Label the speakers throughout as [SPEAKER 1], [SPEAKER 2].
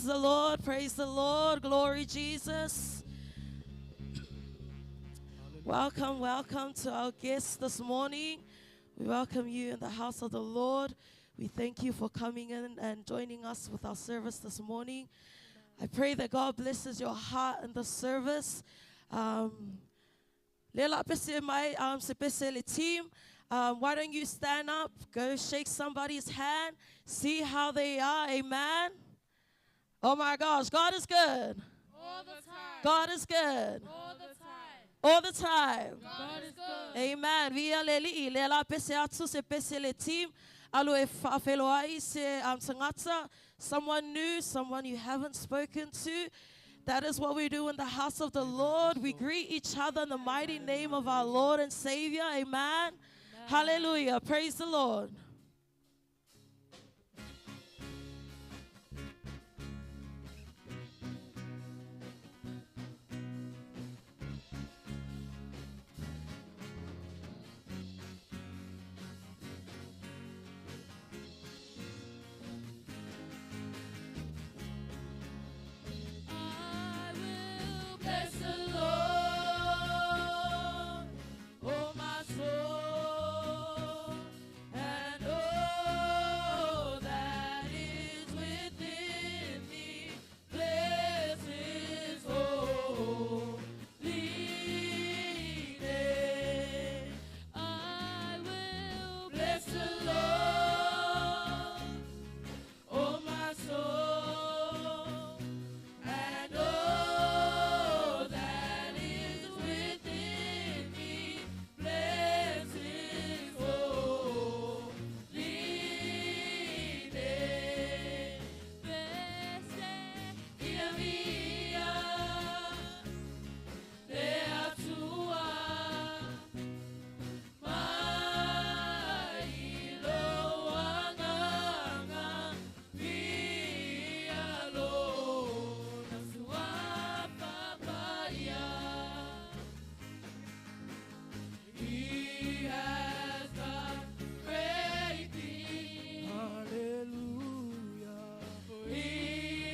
[SPEAKER 1] the Lord, praise the Lord, glory Jesus. Welcome, welcome to our guests this morning. We welcome you in the house of the Lord. We thank you for coming in and joining us with our service this morning. I pray that God blesses your heart in the service. Lela pese mai sepesele team. Why don't you stand up, go shake somebody's hand, see how they are, amen. Oh my gosh, God is good.
[SPEAKER 2] All the time.
[SPEAKER 1] God is good.
[SPEAKER 2] All the time.
[SPEAKER 1] All the time.
[SPEAKER 2] God is good.
[SPEAKER 1] Amen. Via leli lela pese atu se pese le team. Alo e whaafeloai se tangata. Someone new, someone you haven't spoken to. That is what we do in the house of the Lord. We greet each other in the mighty name of our Lord and Savior. Amen. Hallelujah. Praise the Lord.
[SPEAKER 2] Bless the Lord, oh my soul, and all that is within me. Bless His holy name. I will bless the Lord, oh my soul, and all that is within me. Bless His holy name. Blessed ia mia, lea tua, mai loanganga, via lona sua papaya. He has done great things.
[SPEAKER 3] Hallelujah.
[SPEAKER 2] He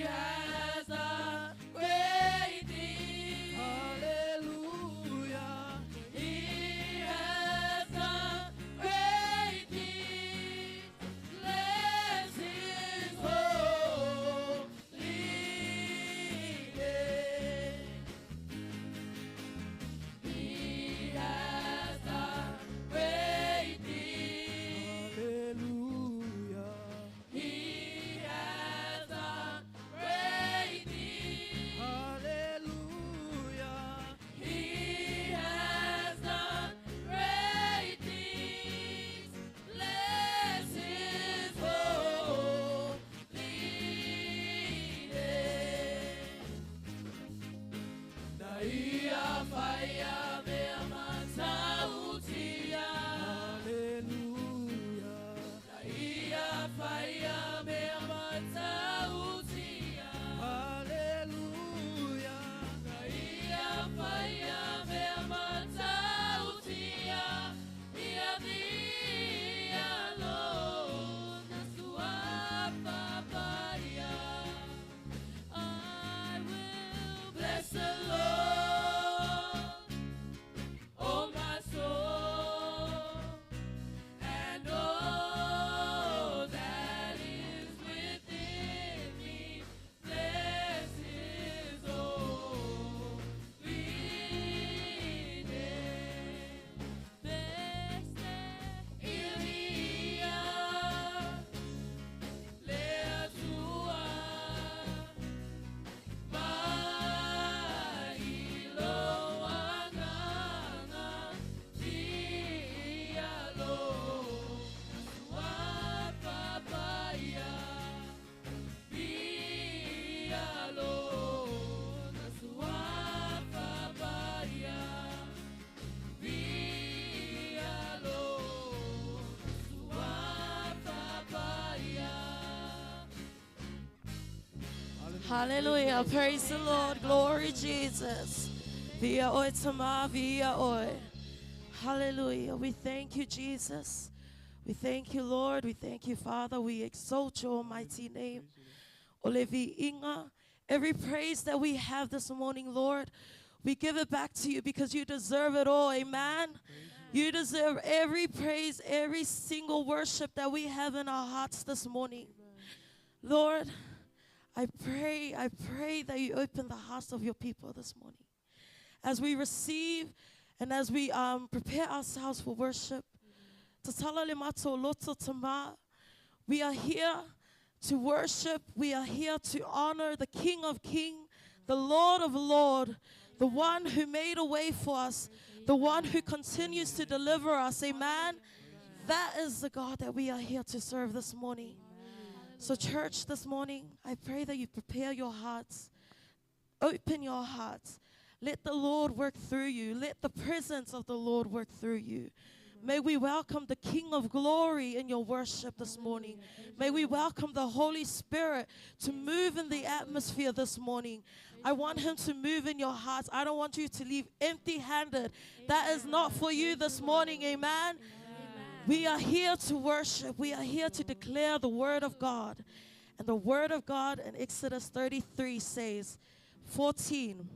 [SPEAKER 2] has done great things.
[SPEAKER 3] Hallelujah.
[SPEAKER 2] He has done great things. Bless His holy name. He has done great things.
[SPEAKER 3] Hallelujah.
[SPEAKER 2] He has done great things.
[SPEAKER 3] Hallelujah.
[SPEAKER 2] He has done great things. Bless His holy name. Naia faia mea matautia.
[SPEAKER 3] Hallelujah.
[SPEAKER 2] Naia faia mea matautia.
[SPEAKER 3] Hallelujah.
[SPEAKER 2] Naia faia mea matautia. Ia via lona sua papaya. I will bless the Lord, oh my soul, and all that is within me. Bless His holy name. Blessed ia mia, lea tua, mai loanganga, via lona sua papaya. Via lona sua papaya. Via lona sua papaya.
[SPEAKER 1] Hallelujah. Praise the Lord. Glory Jesus. Via oi tama, via oi. Hallelujah. We thank you, Jesus. We thank you, Lord. We thank you, Father. We exalt your almighty name. Olevi Inga. Every praise that we have this morning, Lord, we give it back to you because you deserve it all. Amen. You deserve every praise, every single worship that we have in our hearts this morning. Lord, I pray that you open the hearts of your people this morning. As we receive and as we prepare ourselves for worship, we are here to worship. We are here to honor the King of Kings, the Lord of Lords, the one who made a way for us, the one who continues to deliver us. Amen. That is the God that we are here to serve this morning. So church, this morning, I pray that you prepare your hearts. Open your hearts. Let the Lord work through you. Let the presence of the Lord work through you. May we welcome the King of Glory in your worship this morning. May we welcome the Holy Spirit to move in the atmosphere this morning. I want him to move in your hearts. I don't want you to leave empty-handed. That is not for you this morning. Amen. We are here to worship. We are here to declare the word of God. And the word of God in Exodus 33 says, 14,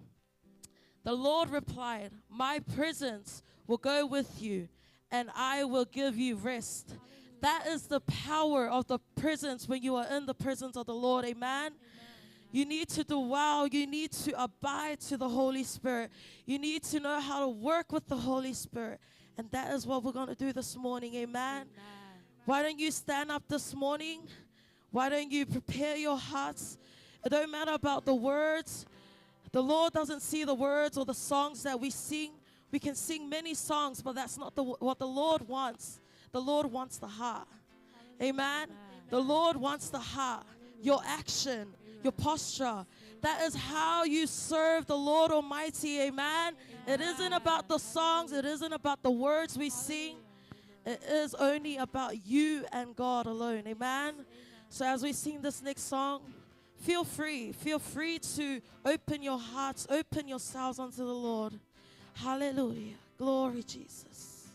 [SPEAKER 1] the Lord replied, my presence will go with you, and I will give you rest. That is the power of the presence when you are in the presence of the Lord. Amen. You need to dwell. You need to abide to the Holy Spirit. You need to know how to work with the Holy Spirit. And that is what we're going to do this morning. Amen. Why don't you stand up this morning? Why don't you prepare your hearts? It don't matter about the words. The Lord doesn't see the words or the songs that we sing. We can sing many songs, but that's not what the Lord wants. The Lord wants the heart. Amen. The Lord wants the heart, your action, your posture. That is how you serve the Lord Almighty. Amen. It isn't about the songs. It isn't about the words we sing. It is only about you and God alone. Amen. So as we sing this next song, feel free to open your hearts, open yourselves unto the Lord. Hallelujah. Glory, Jesus.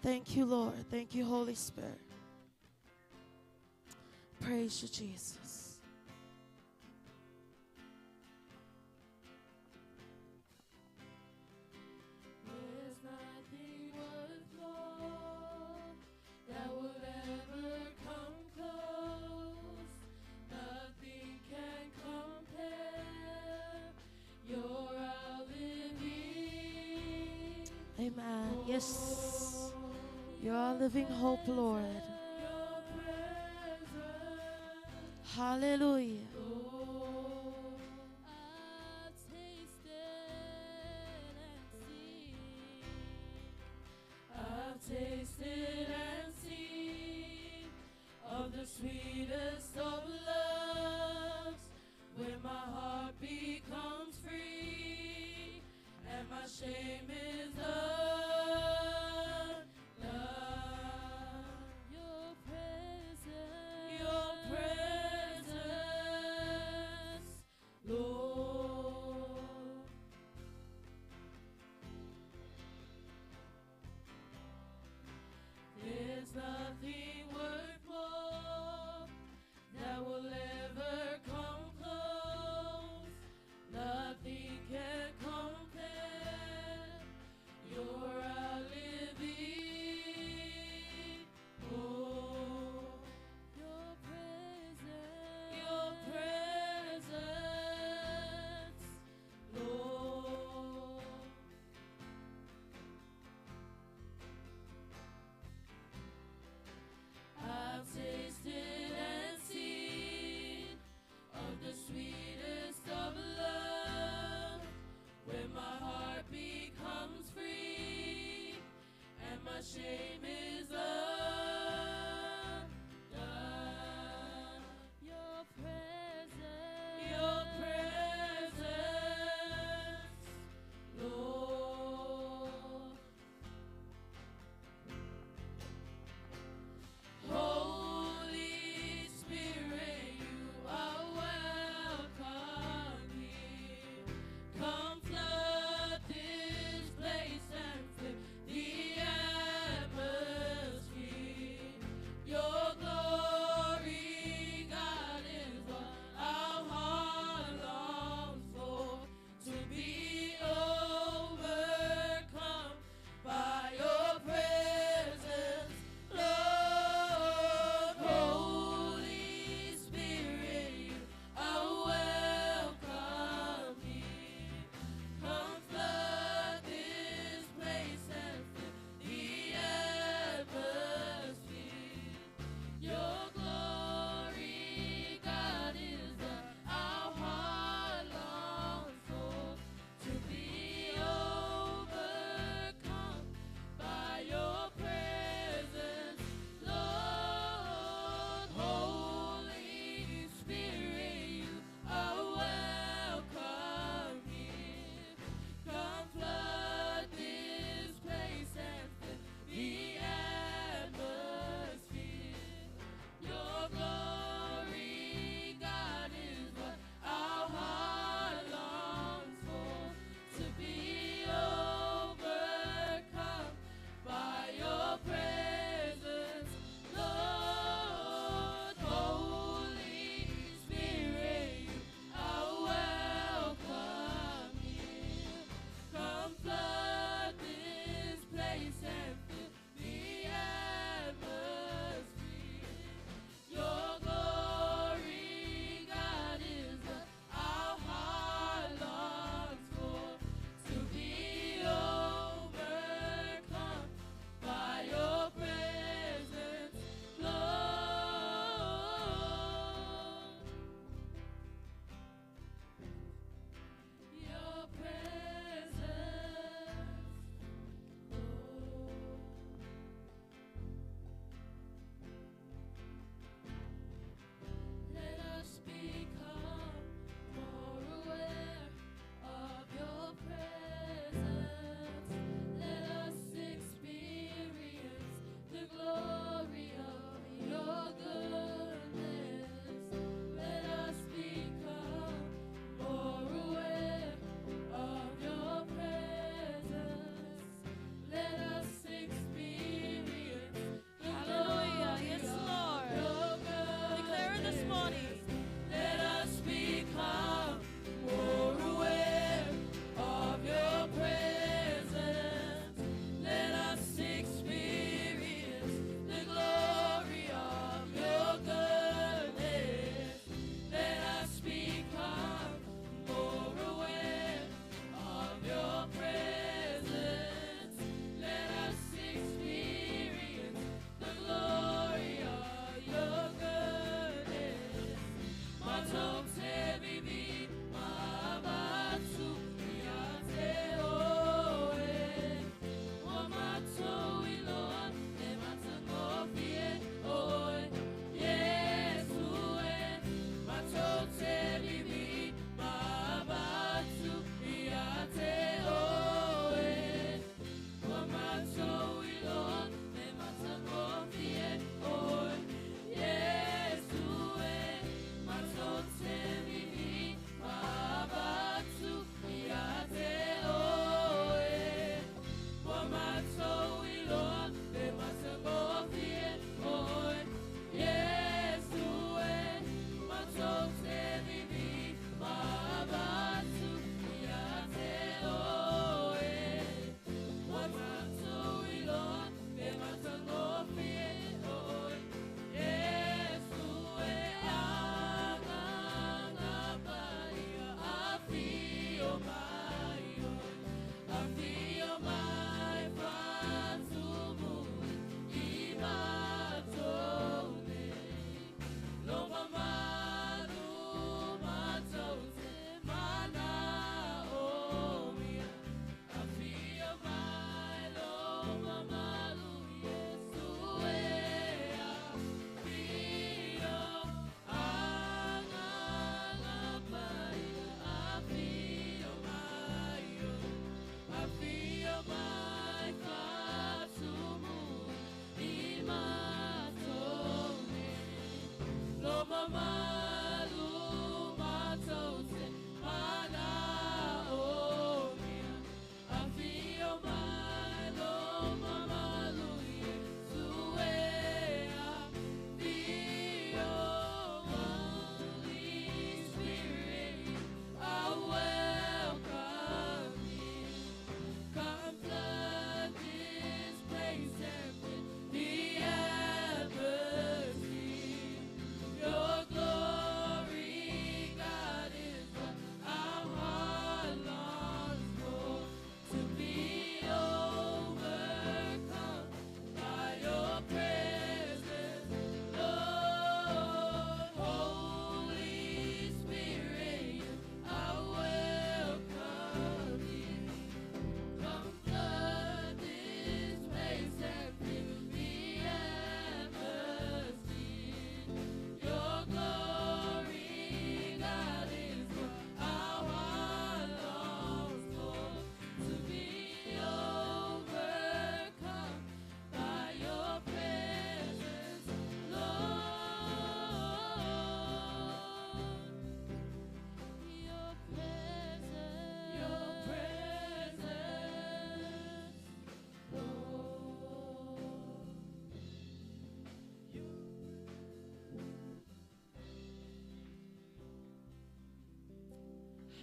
[SPEAKER 1] Thank you, Lord. Thank you, Holy Spirit. Praise you, Jesus.
[SPEAKER 2] There's nothing worth more that will ever come close. Nothing can compare. You're our living.
[SPEAKER 1] Amen. Yes. You are living hope, Lord.
[SPEAKER 2] Your presence.
[SPEAKER 1] Hallelujah.
[SPEAKER 2] I've tasted and seen of the sweetest of loves, when my heart becomes free and my shame is undone. Your presence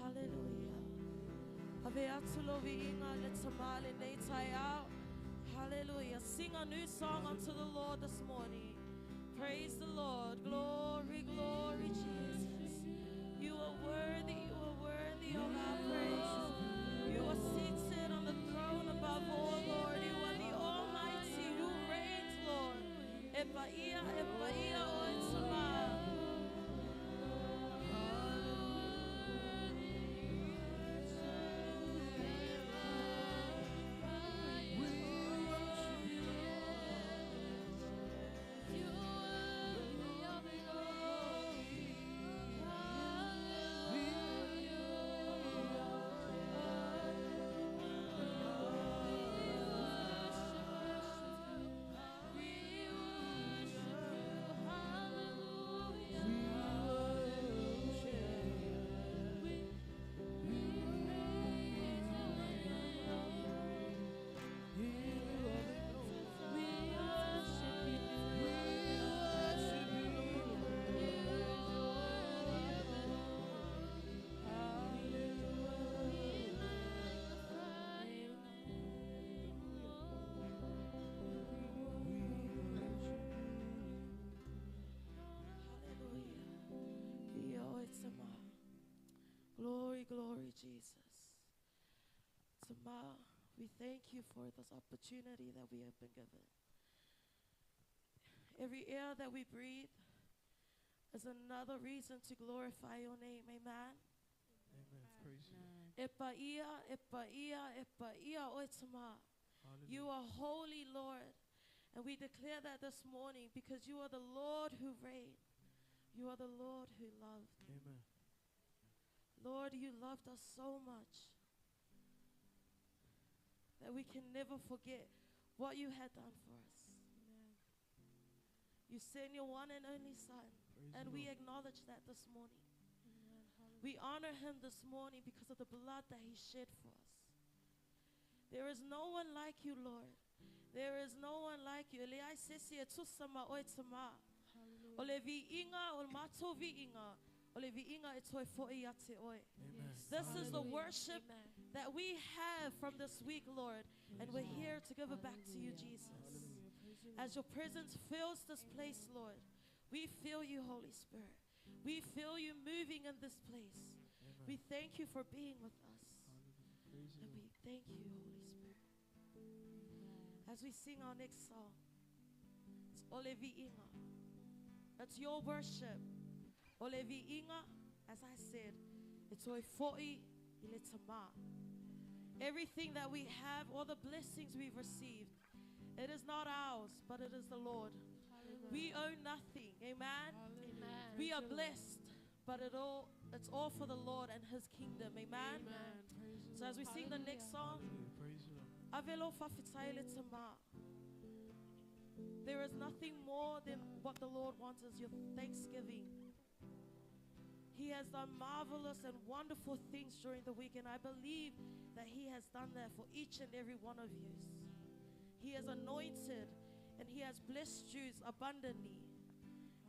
[SPEAKER 1] Hallelujah. Ave atulo viinga le tamale nei tai out. Hallelujah. Sing a new song unto the Lord this morning. Praise the Lord. Glory, glory, Jesus. You are worthy of our praise. You are seated on the throne above all, Lord. You are the Almighty who reigns, Lord. Epaia, epaia, oitsama. Glory, glory, Jesus. Tama, we thank you for this opportunity that we have been given. Every air that we breathe is another reason to glorify your name. Amen.
[SPEAKER 3] Amen. Praise you.
[SPEAKER 1] Epaia, epaia, epaia, oitama. You are holy, Lord. And we declare that this morning because you are the Lord who reigned. You are the Lord who loved.
[SPEAKER 3] Amen.
[SPEAKER 1] Lord, you loved us so much that we can never forget what you had done for us. You sent your one and only Son,
[SPEAKER 3] Praise
[SPEAKER 1] and
[SPEAKER 3] the
[SPEAKER 1] we
[SPEAKER 3] Lord.
[SPEAKER 1] acknowledge that this morning. We honor him this morning because of the blood that he shed for us. There is no one like you, Lord. There is no one like you. Ole sesi etusama oitama. Ole vi inga ol mato vi inga. Ole vi inga etoi foi ate oi.
[SPEAKER 3] Amen.
[SPEAKER 1] This is the
[SPEAKER 3] Hallelujah.
[SPEAKER 1] worship that we have from this week, Lord, and we're here to give it back to you, Jesus. As your presence fills this place, Lord, we feel you, Holy Spirit. We feel you moving in this place.
[SPEAKER 3] Amen.
[SPEAKER 1] We thank you for being with us.
[SPEAKER 3] Praise you,
[SPEAKER 1] And we thank you, Holy Spirit. As we sing our next song, it's Olevi Inga. It's your worship. Olevi Inga, as I said, it's Oi Foi Iletama. Everything that we have, all the blessings we've received, it is not ours, but it is the Lord. We own nothing. Amen. We are blessed, but it's all for the Lord and his kingdom. Amen. So as we sing the next song,
[SPEAKER 3] Hallelujah. Praise you, Lord.
[SPEAKER 1] Avelo Fafitaile Tama. There is nothing more than what the Lord wants is your thanksgiving. He has done marvelous and wonderful things during the week, and I believe that he has done that for each and every one of you. He has anointed and he has blessed you abundantly.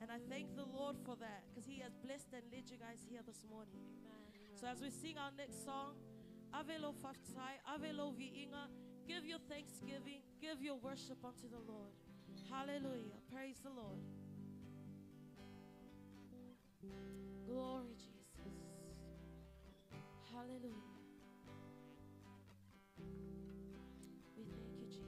[SPEAKER 1] And I thank the Lord for that because he has blessed and led you guys here this morning. So as we sing our next song, Avelo Faftai, Avelo Viinga, give your thanksgiving, give your worship unto the Lord. Hallelujah. Praise the Lord. Glory, Jesus. Hallelujah. We thank you, Jesus.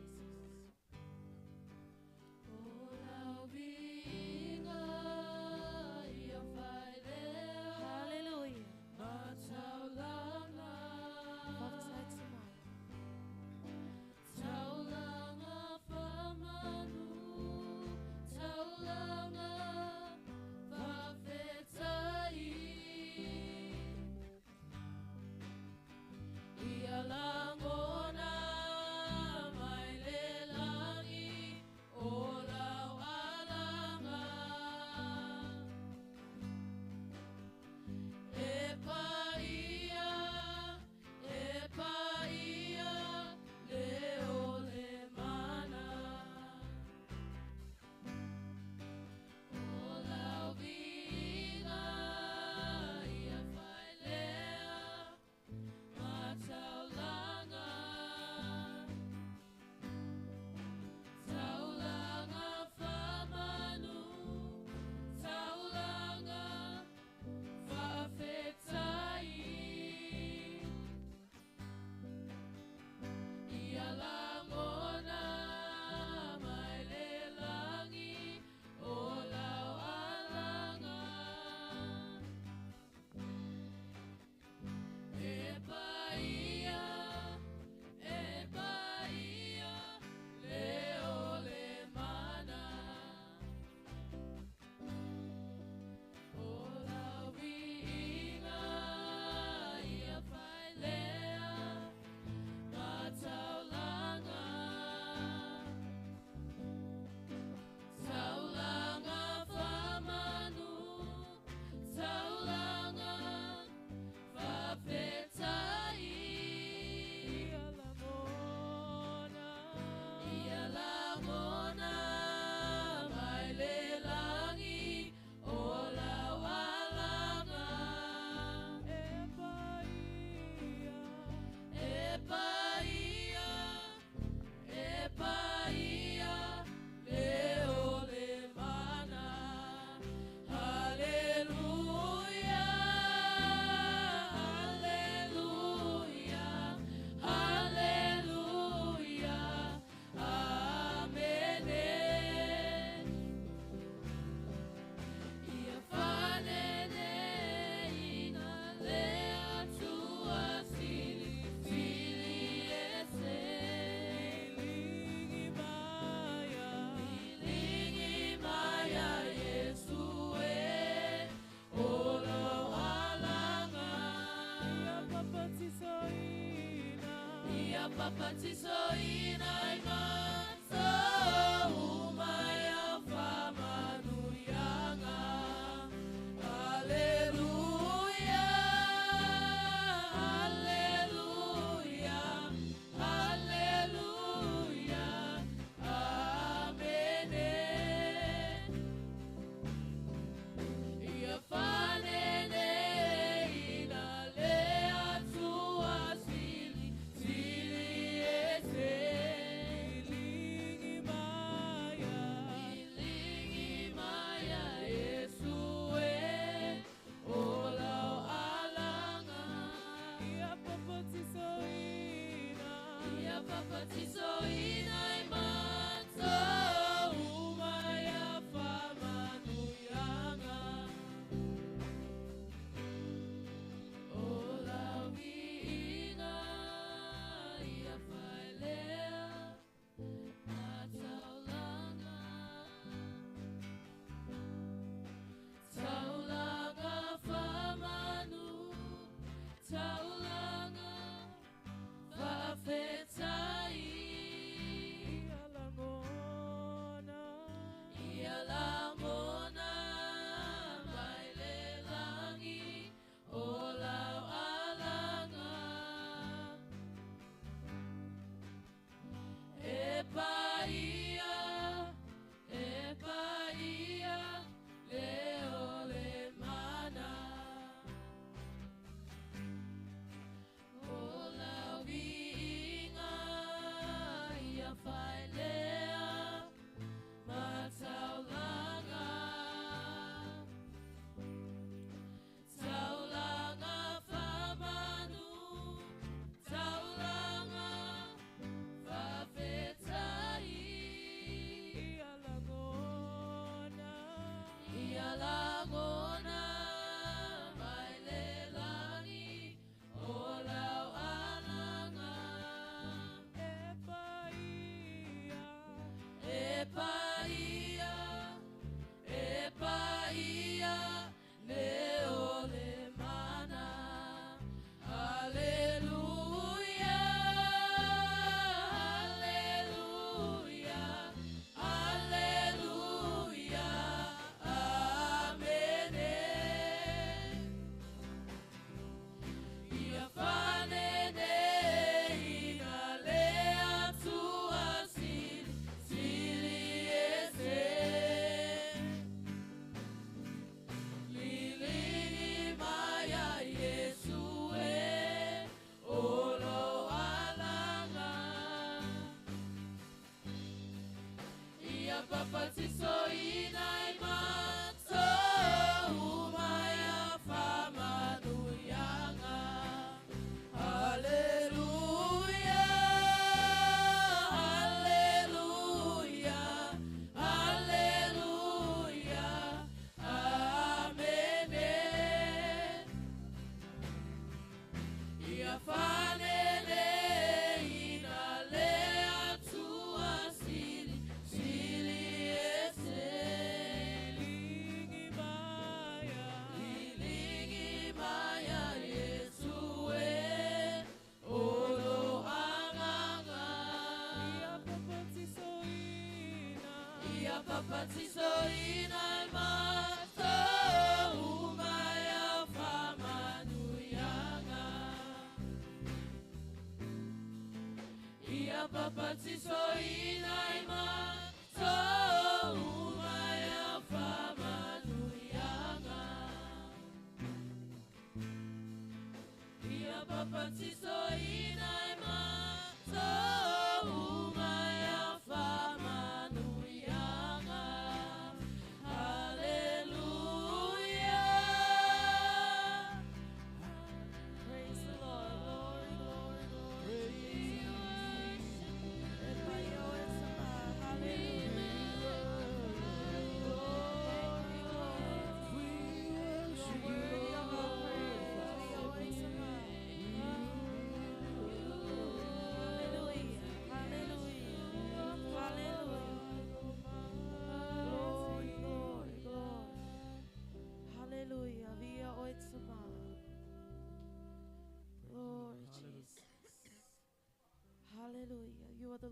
[SPEAKER 1] Hallelujah. Baptize tomorrow.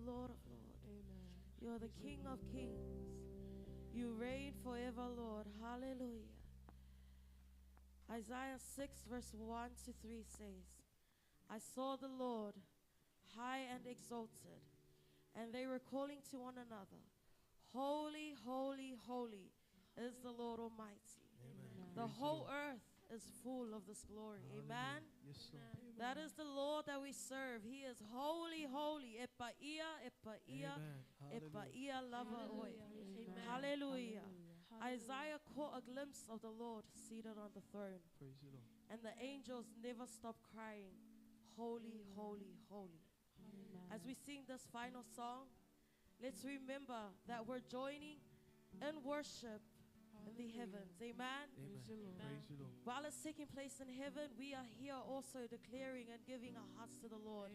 [SPEAKER 1] Lord of Lords.
[SPEAKER 2] Amen.
[SPEAKER 1] You're the King of Kings. You reign forever, Lord. Hallelujah. Isaiah 6, verse 1 to 3 says, I saw the Lord high and exalted, and they were calling to one another, Holy, holy, holy is the Lord Almighty.
[SPEAKER 3] Amen.
[SPEAKER 1] The
[SPEAKER 3] Praise
[SPEAKER 1] whole
[SPEAKER 3] Lord.
[SPEAKER 1] earth is full of this glory.
[SPEAKER 3] Hallelujah.
[SPEAKER 1] Amen.
[SPEAKER 3] Yes, Lord.
[SPEAKER 1] That is the Lord that we serve. He is holy, holy. Epaia, epaia,
[SPEAKER 3] Amen. Hallelujah.
[SPEAKER 1] epaia lava oi.
[SPEAKER 2] Amen.
[SPEAKER 1] Hallelujah. Isaiah caught a glimpse of the Lord seated on the throne,
[SPEAKER 3] Praise the Lord.
[SPEAKER 1] and the angels never stopped crying, Holy, holy, holy. As we sing this final song, let's remember that we're joining in worship in the heavens. Amen.
[SPEAKER 3] Amen.
[SPEAKER 2] the Lord.
[SPEAKER 3] Praise the Lord.
[SPEAKER 1] While it's taking place in heaven, we are here also declaring and giving our hearts to the Lord.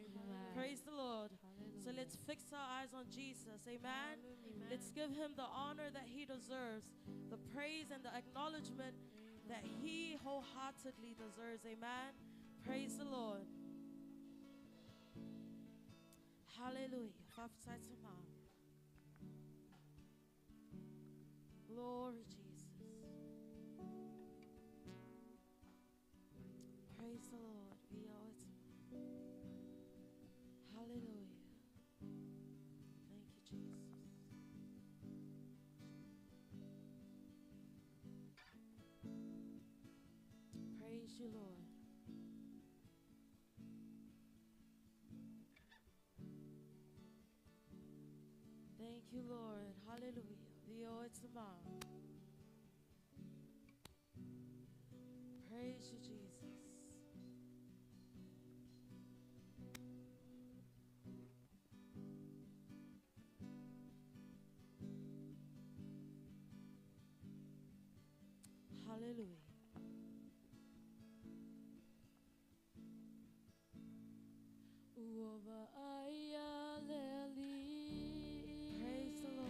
[SPEAKER 1] Praise the Lord. So let's fix our eyes on Jesus. Amen. Let's give him the honor that he deserves, the praise and the acknowledgement that he wholeheartedly deserves. Amen. Praise the Lord. Hallelujah. Glory, Jesus. Praise the Lord. We owe it. Hallelujah. Thank you, Jesus. Praise you, Lord. Thank you, Lord. Hallelujah. We owe it to mom. Praise you, Jesus. Hallelujah. Praise the Lord.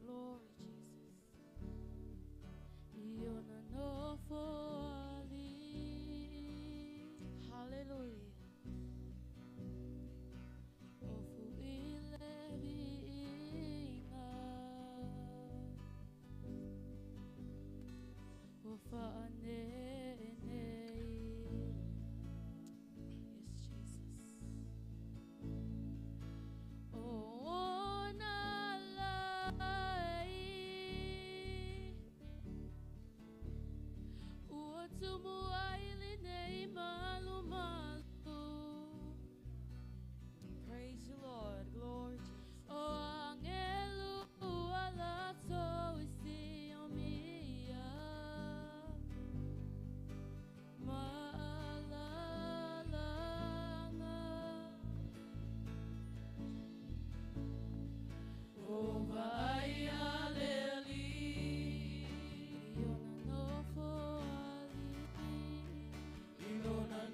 [SPEAKER 1] Glory, Jesus. Hallelujah. Yes, Jesus. Praise you, Lord. Glory, Jesus.
[SPEAKER 2] Ilona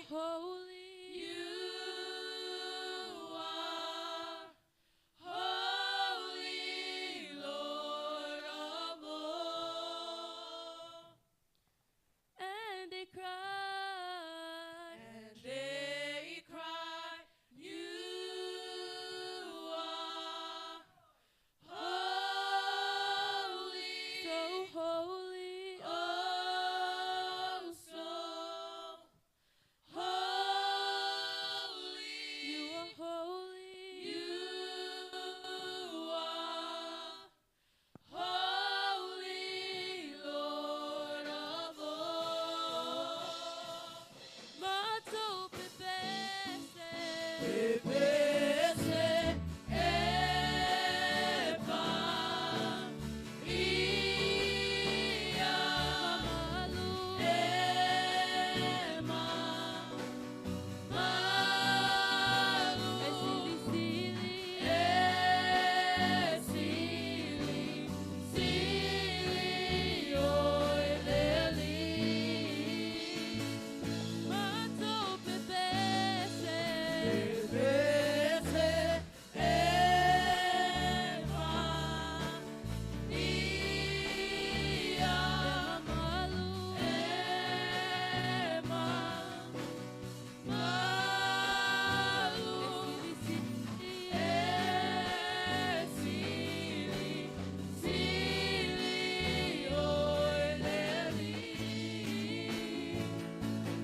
[SPEAKER 2] holy. You are holy, Lord of all. And they cry. And they cry. You are holy. So holy. Oh, so holy. You are holy. You are holy, Lord of all. Mato pepese. Pepese. Epa. Ia. Malu. Ema. Malu. Esili, sili. Sili, oi, leli. Mato pepese. Pepese. Epa. Ia. Malu. Ema. Malu. Esili. Sili, oi, leli.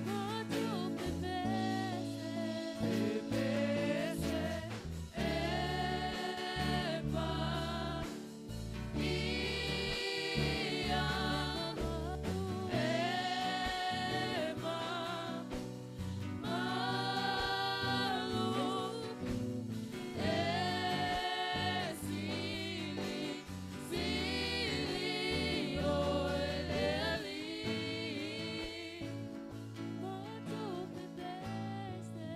[SPEAKER 2] Mato pepese. Pepese. Epa. Ia. Ema. Malu. Esili. Sili, oi, leli. Mato pepese.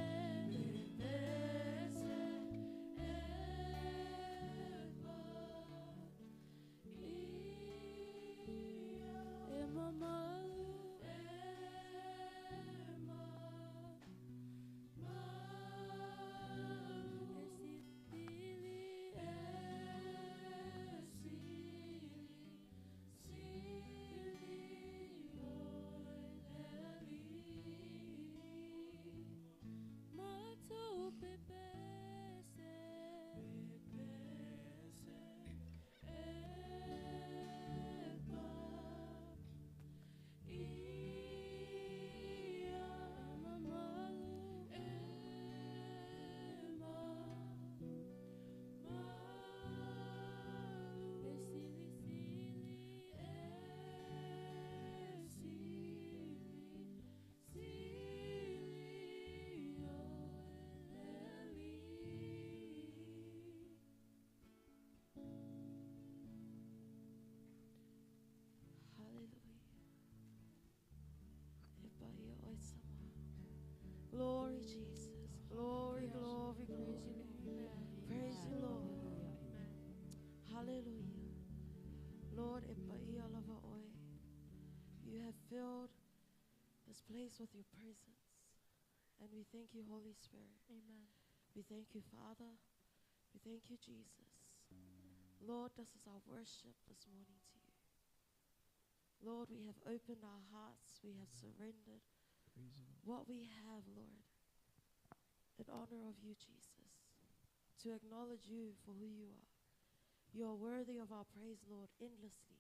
[SPEAKER 2] Pepese. Epa. Ema. Malu. Ema. Malu. Esili. Sili, oi, leli. Mato pepese. Pepese. Epa. Ia. Malu. Ema. Malu. Esili, sili, oi, leli.
[SPEAKER 1] Hallelujah. Epa ia oi sama. Glory, Jesus. Glory, glory, glory. Praise you, Lord. Hallelujah. Lord, epa ia lava oi. You have filled this place with your presence. And we thank you, Holy Spirit.
[SPEAKER 2] Amen.
[SPEAKER 1] We thank you, Father. We thank you, Jesus. Lord, this is our worship this morning to you. Lord, we have opened our hearts. We have surrendered
[SPEAKER 3] Praise you, Lord.
[SPEAKER 1] what we have, Lord, in honor of you, Jesus, to acknowledge you for who you are. You are worthy of our praise, Lord, endlessly.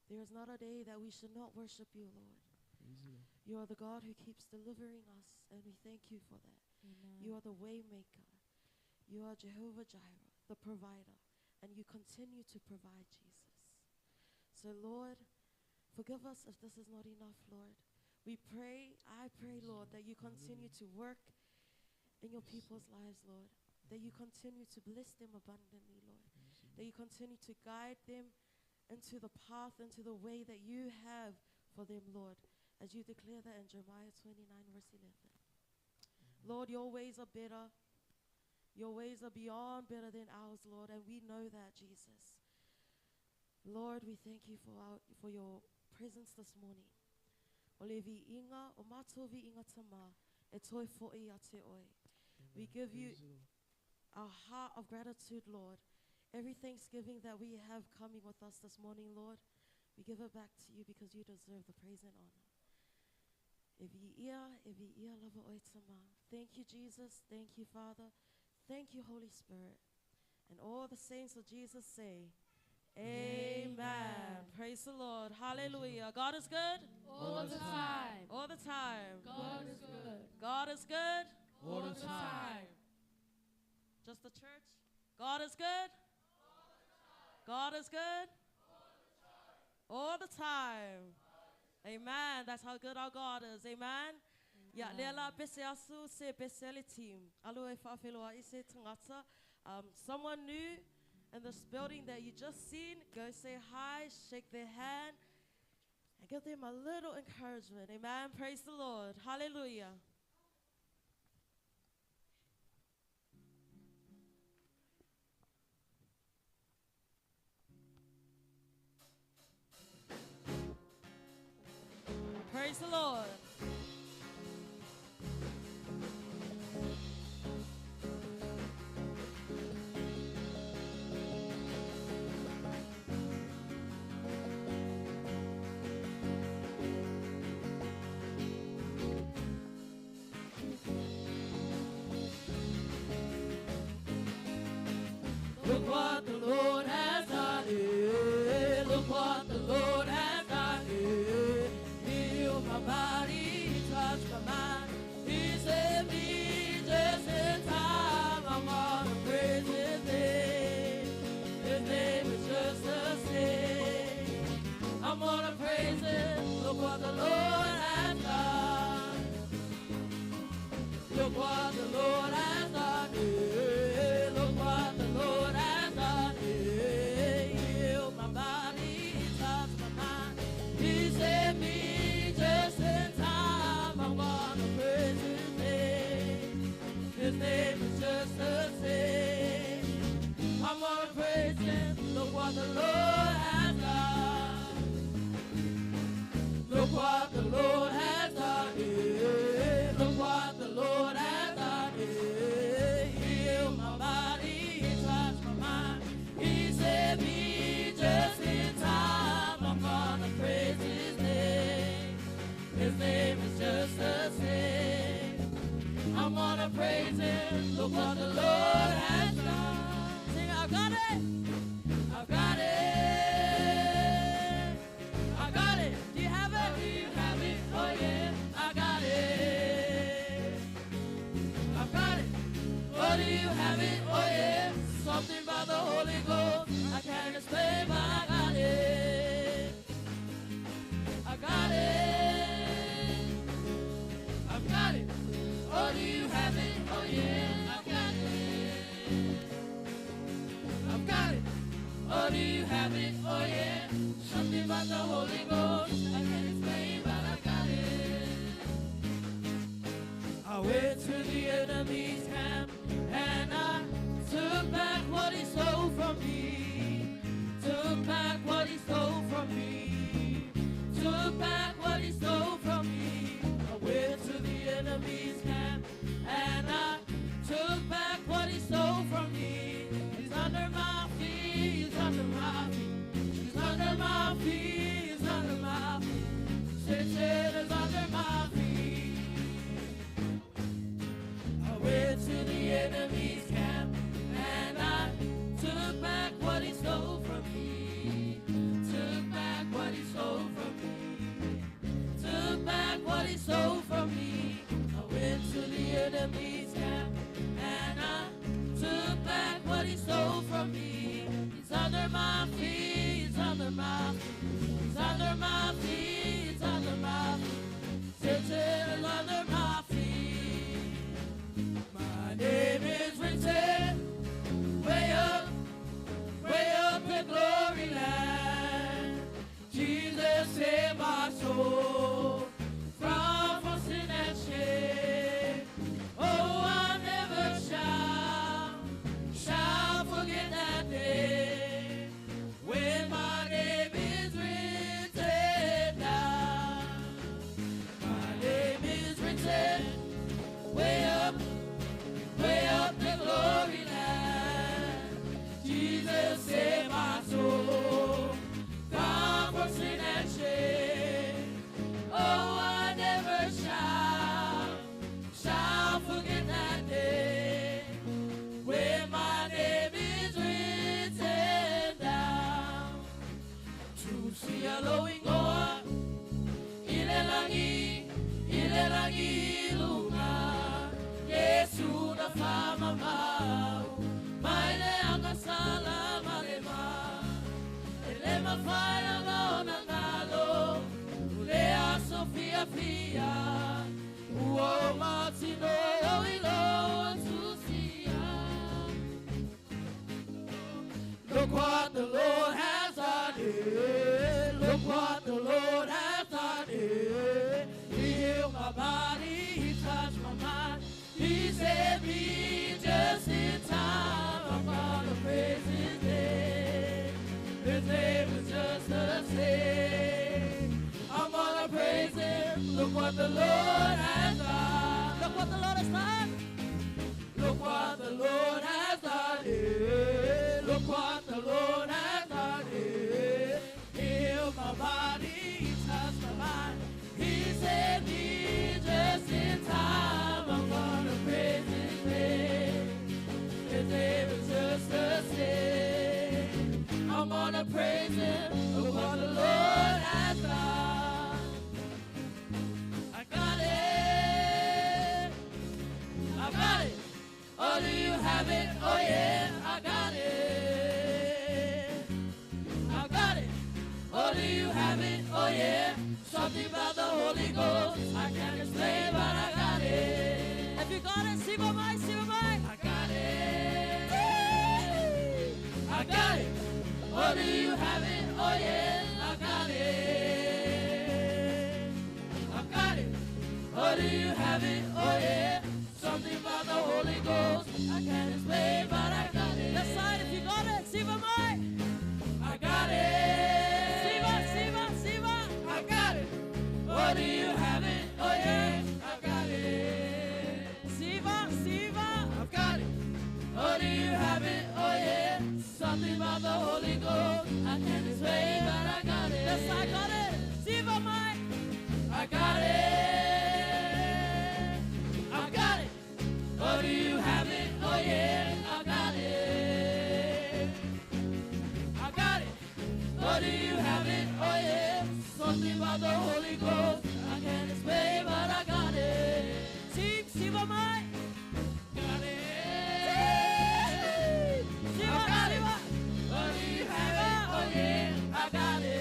[SPEAKER 1] There is not a day that we should not worship you, Lord.
[SPEAKER 3] Praise you, Lord.
[SPEAKER 1] You are the God who keeps delivering us, and we thank you for that.
[SPEAKER 2] Amen.
[SPEAKER 1] You are the way maker. You are Jehovah Jireh, the provider, and you continue to provide, Jesus. So, Lord, forgive us if this is not enough, Lord. We pray, I pray, Lord, that you continue to work in your people's lives, Lord. That you continue to bless them abundantly, Lord. That you continue to guide them into the path, into the way that you have for them, Lord. As you declare that in Jeremiah 29, verse 11. Lord, your ways are better. Your ways are beyond better than ours, Lord, and we know that, Jesus. Lord, we thank you for your presence this morning. O le vi inga, o mātou vi inga tama, e toi fo'i a te oi. We
[SPEAKER 3] Amen.
[SPEAKER 1] give you
[SPEAKER 3] Praise the Lord.
[SPEAKER 1] our heart of gratitude, Lord. Every thanksgiving that we have coming with us this morning, Lord, we give it back to you because you deserve the praise and honor. Evi ia lava oi tama. Thank you, Jesus. Thank you, Father. Thank you, Holy Spirit. And all the saints of Jesus say, Amen.
[SPEAKER 2] Amen.
[SPEAKER 1] Praise the Lord. Hallelujah. God is good.
[SPEAKER 2] All the time.
[SPEAKER 1] All the time.
[SPEAKER 2] God is good.
[SPEAKER 1] God is good.
[SPEAKER 3] All the time.
[SPEAKER 1] Just the church. God is good. God is good. All the time. Amen. That's how good our God is. Amen. Ya lela pese asu se pesele team. Alo e whawheloa I se tangata. Someone new in this building that you just seen, go say hi, shake their hand, and give them a little encouragement. Amen. Praise the Lord. Hallelujah. Praise the Lord. Look what the Lord has done. Yeah. Look what the Lord has done. Yeah. Healed my body, He touched my mind. He saved me just in time. I'm gonna praise His name. His name is just the same. I'm gonna praise Him. Look what the Lord has done. Look what the Lord has done. Yeah. Look what the Lord has done. Yeah. Healed my body, He touched my mind. He saved me just in time. I'm gonna praise His name. His name is just the same. I'm gonna praise Him. Look what the Lord has done. Look what the Lord has done. Yeah. Look what the Lord has done. Yeah. Healed my body, He touched my mind. He saved me just in time. I'm gonna praise His name. His name is just the same. I'm gonna praise Him. Look what the Lord has done. Sing, I got it. I got it. I got it. Do you have it? Do you have it? Oh yeah, I got it. I got it. Oh, do you have it? Oh yeah. Something about the Holy Ghost I can't explain, but I got it. I got it. I got it. Oh, do you have it? Oh yeah, I got it. I've got it. Oh, do you have it? Oh yeah. Something about the Holy Ghost I can't explain, but I got it. I went to the enemy's camp and I took back what he stole from me. Took back what he stole from me. Took back what he stole from me. I went to the enemy's camp and I took back what he stole from me. He's under my feet. He's under my feet. He's under my feet. He's under my feet. Satan is under my feet. I went to the He saved me just in time. I'm gonna praise His name. His name is just the same. I'm gonna praise Him. Look what the Lord has done. Look what the Lord has done. Look what the Lord has done. Yeah. Look what the Lord has done. Yeah. Heal my body, touch my mind. He saved me just in time. I'm gonna praise His name. His name is just the same. I'm gonna praise Him. Look what the Lord has done. I got it. I got it. Oh, do you have it? Oh, yeah, I got it. I got it. Oh, do you have it? Oh, yeah. Something about the Holy Ghost I can't explain, but I got it. Have you got it? See my mind, see my mind. I got it. I got it. Oh, do you have it? Oh, yeah, I got it. I got it. Oh, do you have it? Oh, yeah. Something about the Holy Ghost I can't explain, but I got it. Left side, if you got it, see my mind. I got it. Siva, Siva, Siva. I got it. Oh, do you have it? Oh, yeah, I got it. Siva, Siva. I've got it. Oh, do you have it? Oh, yeah. Something about the Holy Ghost I can't explain, but I got it. Yes, I got it. Siva, mine. I got it. I got it. Oh, do you have it? Oh, yeah, I got it. I got it. Oh, do you have it? Oh, yeah. Something about the Holy Ghost I can't explain, but I got it. See my mind? Got it. See my got it. Oh, do you have it? Oh, yeah, I got it.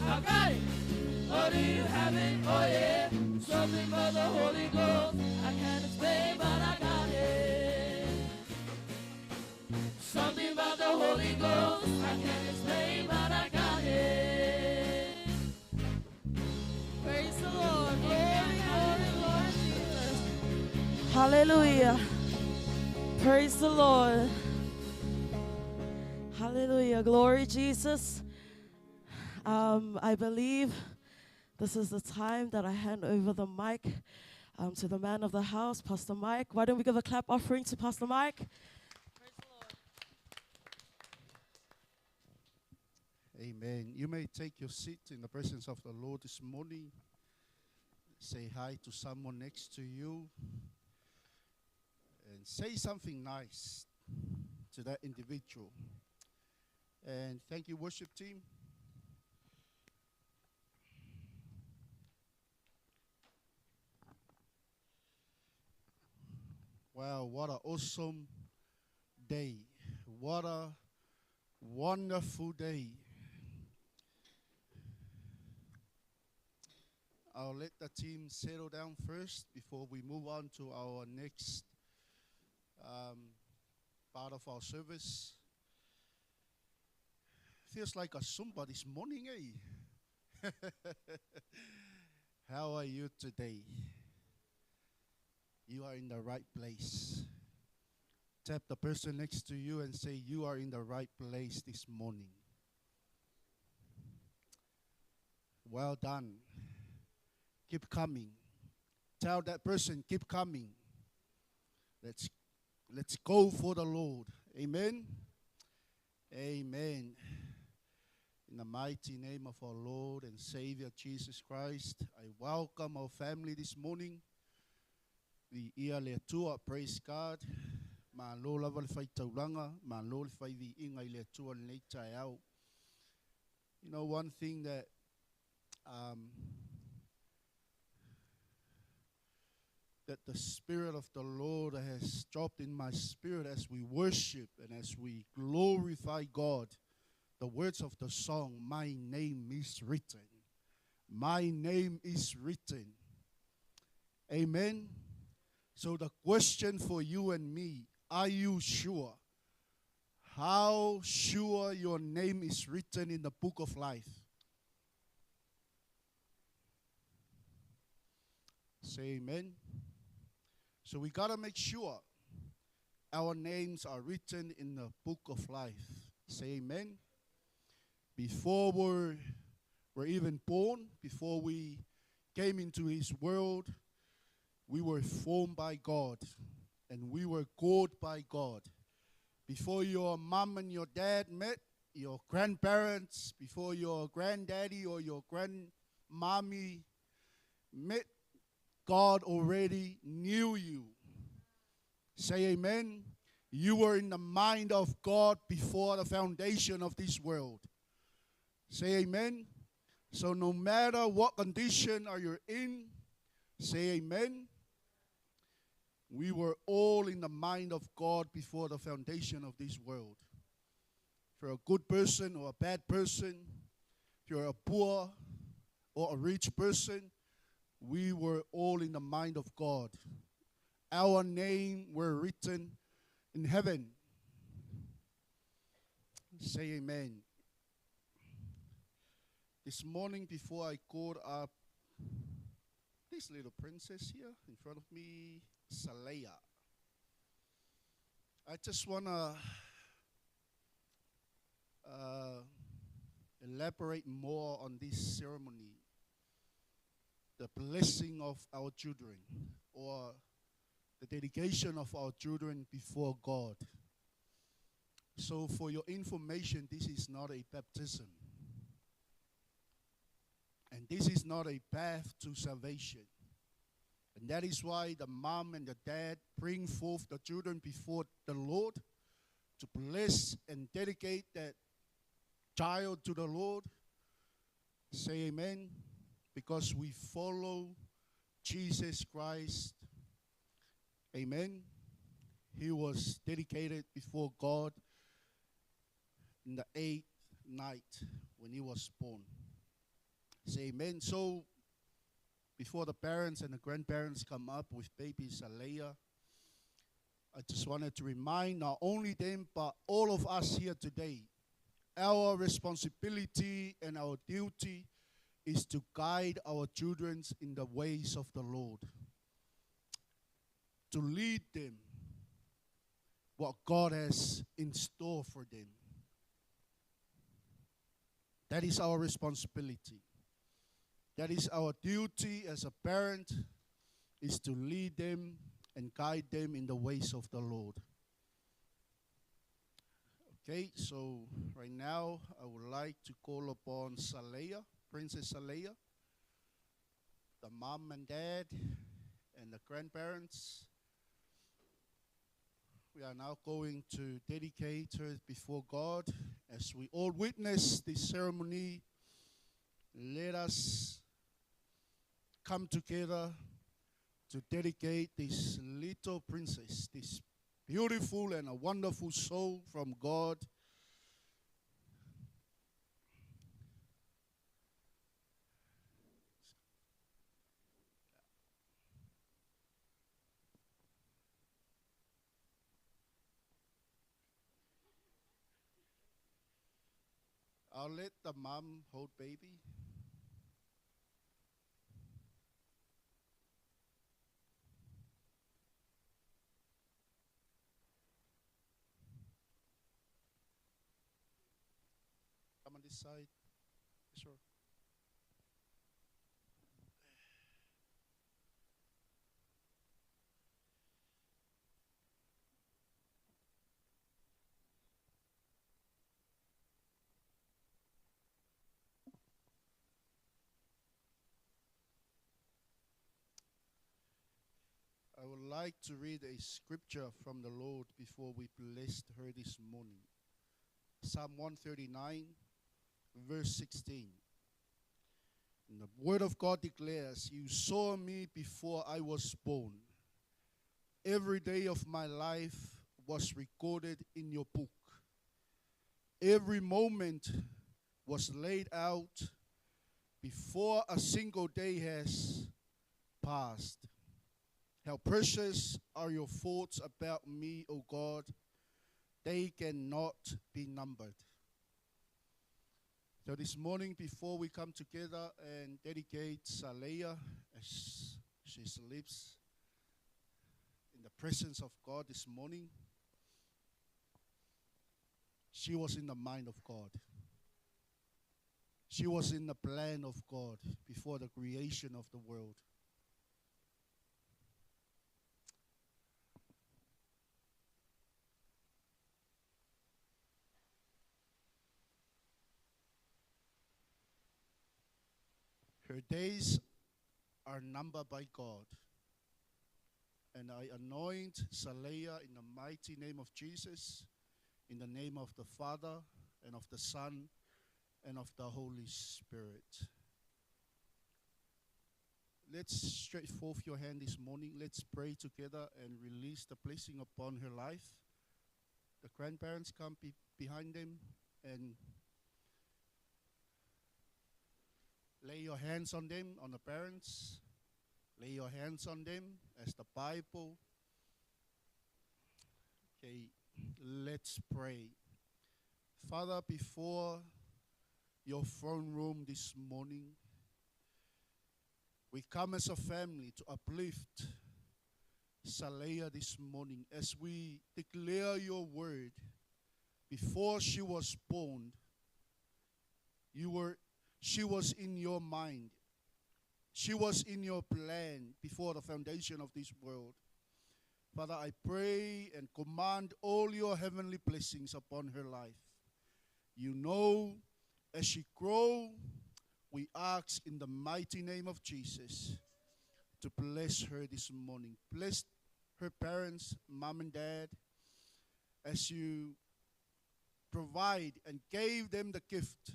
[SPEAKER 1] I got it. Oh, do you have it? Oh, yeah. Something about the Holy Ghost I can't explain, but I got it. Something about the Holy Ghost I can't explain, but I got it. Praise the Lord. Glory, glory, Lord Jesus. Hallelujah. Praise the Lord. Hallelujah. Glory, Jesus. I believe this is the time that I hand over the mic to the man of the house, Pastor Mike. Why don't we give a clap offering to Pastor Mike? Praise the Lord.
[SPEAKER 3] Amen. You may take your seat in the presence of the Lord this morning. Say hi to someone next to you. And say something nice to that individual. And thank you, worship team. Wow, what an awesome day. What a wonderful day. I'll let the team settle down first before we move on to our next part of our service. Feels like a Zumba this morning, eh? How are you today? You are in the right place. Tap the person next to you and say, you are in the right place this morning. Well done. Keep coming. Tell that person, keep coming. Let's go for the Lord. Amen. Amen. In the mighty name of our Lord and Savior Jesus Christ, I welcome our family this morning. The ia le tua, praise God. Ma lo lava le fai tauranga, ma lo le fai vi inga I le tua le nei tai au. You know, one thing that that the Spirit of the Lord has dropped in my spirit as we worship and as we glorify God. The words of the song, my name is written. My name is written. Amen. So the question for you and me, are you sure? How sure your name is written in the book of life? Say amen. So we got to make sure our names are written in the book of life. Say amen. Before we're even born, before we came into his world, we were formed by God and we were called by God. Before your mom and your dad met, your grandparents, before your granddaddy or your grandmommy met, God already knew you. Say amen. You were in the mind of God before the foundation of this world. Say amen. So no matter what condition are you in, say amen. We were all in the mind of God before the foundation of this world. If you're a good person or a bad person, if you're a poor or a rich person, we were all in the mind of God. Our name were written in heaven. Say amen. This morning before I called up this little princess here in front of me, Salea, I just want to elaborate more on this ceremony, the blessing of our children, or the dedication of our children before God. So for your information, this is not a baptism. And this is not a path to salvation. And that is why the mom and the dad bring forth the children before the Lord to bless and dedicate that child to the Lord. Say amen. Because we follow Jesus Christ. Amen. He was dedicated before God in the 8th night when he was born. Say amen. So before the parents and the grandparents come up with baby Salea, I just wanted to remind not only them but all of us here today, our responsibility and our duty is to guide our children in the ways of the Lord, to lead them what God has in store for them. That is our responsibility. That is our duty as a parent, is to lead them and guide them in the ways of the Lord. Okay, so right now I would like to call upon Salea, Princess Salea, the mom and dad and the grandparents. We are now going to dedicate her before God. As we all witness this ceremony, let us come together to dedicate this little princess, this beautiful and a wonderful soul from God. I'll let the mom hold baby. Come on this side. Sure. I would like to read a scripture from the Lord before we blessed her this morning. Psalm 139, verse 16. And the word of God declares, "You saw me before I was born. Every day of my life was recorded in your book. Every moment was laid out before a single day has passed. How precious are your thoughts about me, O God. They cannot be numbered." So this morning, before we come together and dedicate Salea, as She sleeps in the presence of God this morning. She was in the mind of God. She was in the plan of God before the creation of the world. Her days are numbered by God. And I anoint Saleha in the mighty name of Jesus, in the name of the Father, and of the Son, and of the Holy Spirit. Let's stretch forth your hand this morning. Let's pray together and release the blessing upon her life. The grandparents come behind them and lay your hands on them, on the parents. Lay your hands on them as the Bible. Okay, let's pray. Father, before your throne room this morning, we come as a family to uplift Saleha this morning as we declare your word. Before she was born, she was in your mind. She was in your plan before the foundation of this world. Father, I pray and command all your heavenly blessings upon her life. You know, as she grows, we ask in the mighty name of Jesus to bless her this morning. Bless her parents, mom and dad, as you provide and gave them the gift.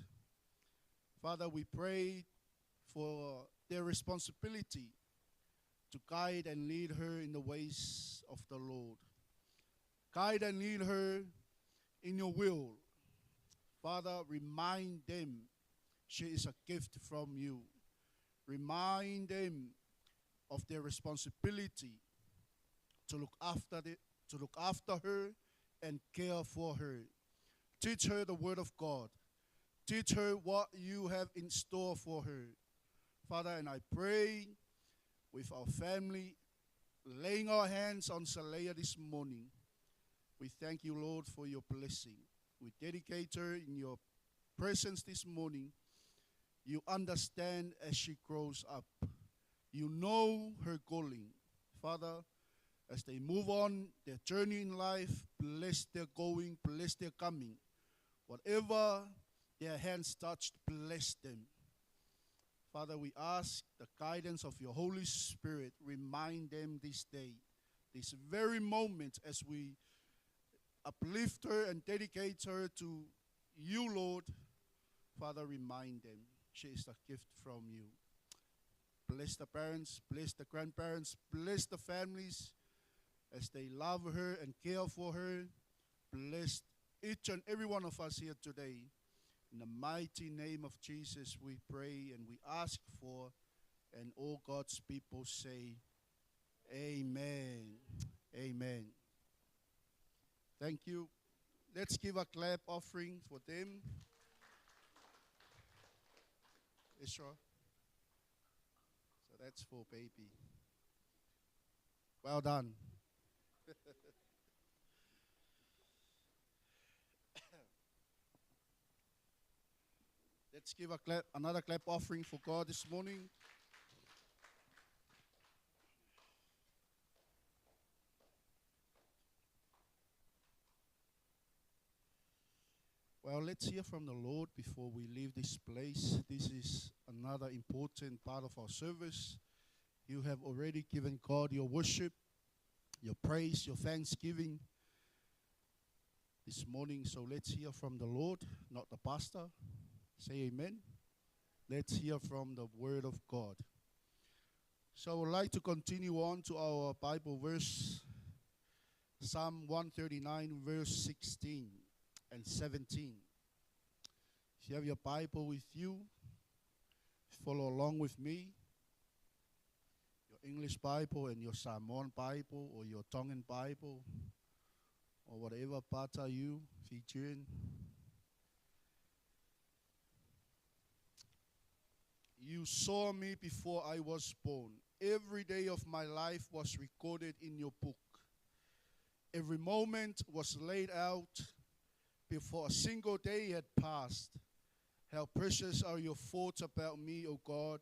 [SPEAKER 3] Father, we pray for their responsibility to guide and lead her in the ways of the Lord. Guide and lead her in your will. Father, remind them she is a gift from you. Remind them of their responsibility to look after her and care for her. Teach her the word of God. Teach her what you have in store for her. Father, and I pray with our family, laying our hands on Saleha this morning. We thank you, Lord, for your blessing. We dedicate her in your presence this morning. You understand as she grows up. You know her calling. Father, as they move on their journey in life, bless their going, bless their coming. Whatever their hands touched, bless them. Father, we ask the guidance of your Holy Spirit. Remind them this day, this very moment, as we uplift her and dedicate her to you, Lord. Father, remind them she is a gift from you. Bless the parents, bless the grandparents, bless the families as they love her and care for her. Bless each and every one of us here today. In the mighty name of Jesus, we pray and we ask for, and all God's people say, amen. Amen. Thank you. Let's give a clap offering for them. Israel. So that's for baby. Well done. Let's give another clap offering for God this morning. Well, let's hear from the Lord before we leave this place. This is another important part of our service. You have already given God your worship, your praise, your thanksgiving this morning. So let's hear from the Lord, not the pastor. Say amen. Let's hear from the word of God. So I would like to continue on to our Bible verse, Psalm 139, verse 16 and 17. If you have your Bible with you, follow along with me. Your English Bible and your Samoan Bible or your Tongan Bible or whatever part are you featuring. You saw me before I was born. Every day of my life was recorded in your book. Every moment was laid out before a single day had passed. How precious are your thoughts about me, O God.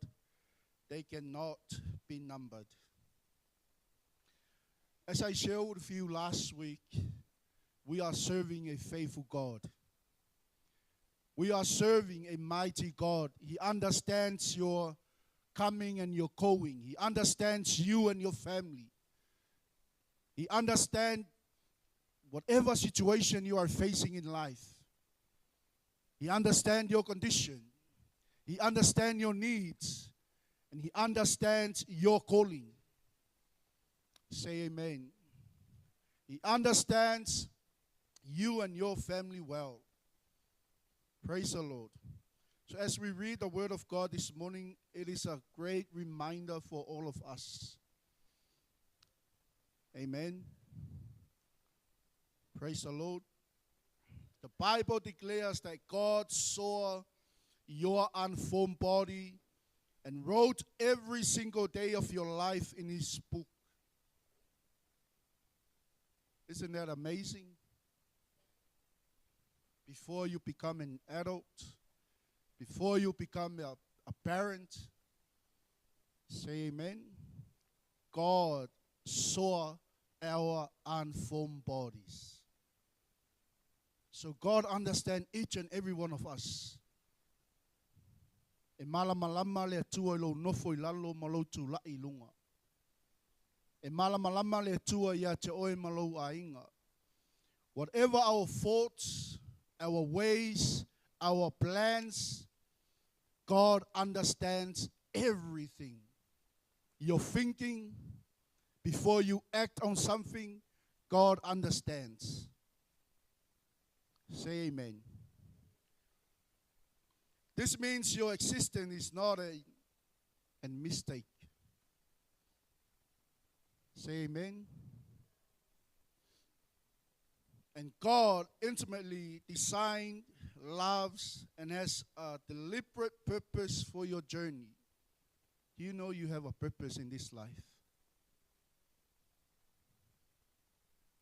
[SPEAKER 3] They cannot be numbered. As I shared with you last week, we are serving a faithful God. We are serving a mighty God. He understands your coming and your going. He understands you and your family. He understands whatever situation you are facing in life. He understands your condition. He understands your needs. And He understands your calling. Say amen. He understands you and your family well. Praise the Lord. So as we read the Word of God this morning, it is a great reminder for all of us. Amen. Praise the Lord. The Bible declares that God saw your unformed body and wrote every single day of your life in His book. Isn't that amazing? Before you become an adult, before you become a parent, say amen. God saw our unformed bodies. So God understands each and every one of us. E malamalama le atua ilo nofo ilalo malo tu la ilunga. E malamalama le atua ia te oe malo ainga. Whatever our thoughts, our ways, our plans, God understands everything. Your thinking, before you act on something, God understands. Say amen. This means your existence is not a mistake. Say amen. And God intimately designed, loves, and has a deliberate purpose for your journey. Do you know you have a purpose in this life?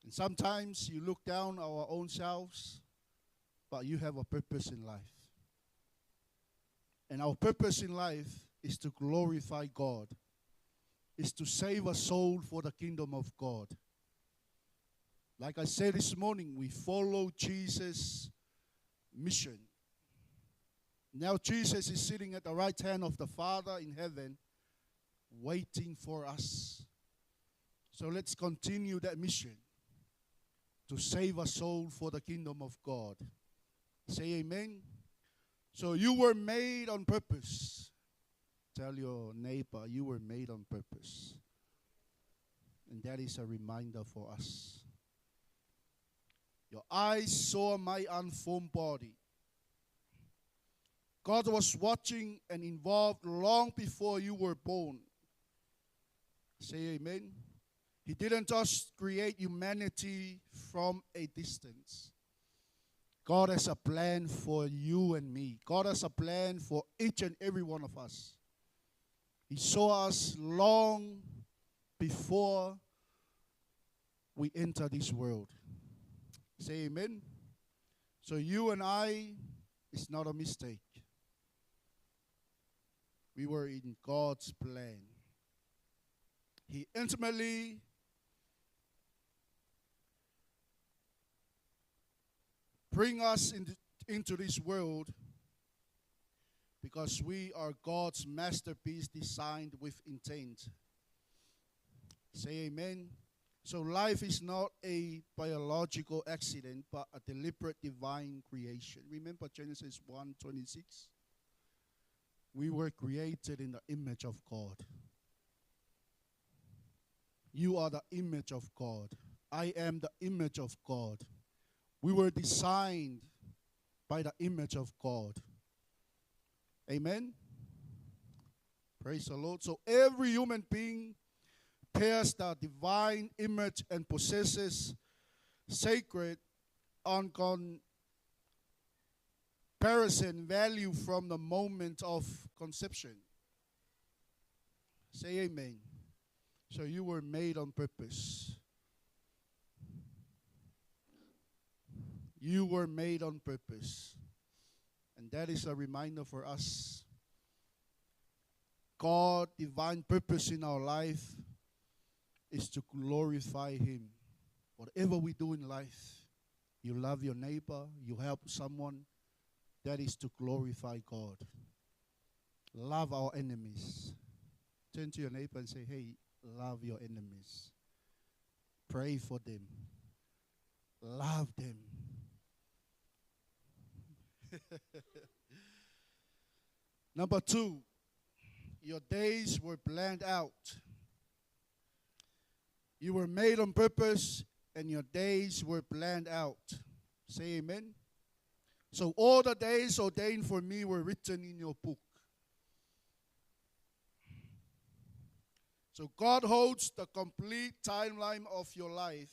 [SPEAKER 3] And sometimes you look down our own selves, but you have a purpose in life. And our purpose in life is to glorify God, is to save a soul for the kingdom of God. Like I said this morning, we follow Jesus' mission. Now Jesus is sitting at the right hand of the Father in heaven, waiting for us. So let's continue that mission to save a soul for the kingdom of God. Say amen. So you were made on purpose. Tell your neighbor, you were made on purpose. And that is a reminder for us. Your eyes saw my unformed body. God was watching and involved long before you were born. Say amen. He didn't just create humanity from a distance. God has a plan for you and me. God has a plan for each and every one of us. He saw us long before we enter this world. Say amen. So you and I, it's not a mistake. We were in God's plan. He intimately bring us into this world because we are God's masterpiece designed with intent. Say amen. So life is not a biological accident, but a deliberate divine creation. Remember Genesis 1:26? We were created in the image of God. You are the image of God. I am the image of God. We were designed by the image of God. Amen? Praise the Lord. So every human being bears the divine image and possesses sacred, uncomparison value from the moment of conception. Say amen. So you were made on purpose. You were made on purpose. And that is a reminder for us. God's divine purpose in our life is to glorify Him. Whatever we do in life, you love your neighbor, you help someone, that is to glorify God. Love our enemies. Turn to your neighbor and say, hey, love your enemies. Pray for them. Love them. Number 2, your days were planned out. You were made on purpose and your days were planned out. Say amen. So all the days ordained for me were written in your book. So God holds the complete timeline of your life.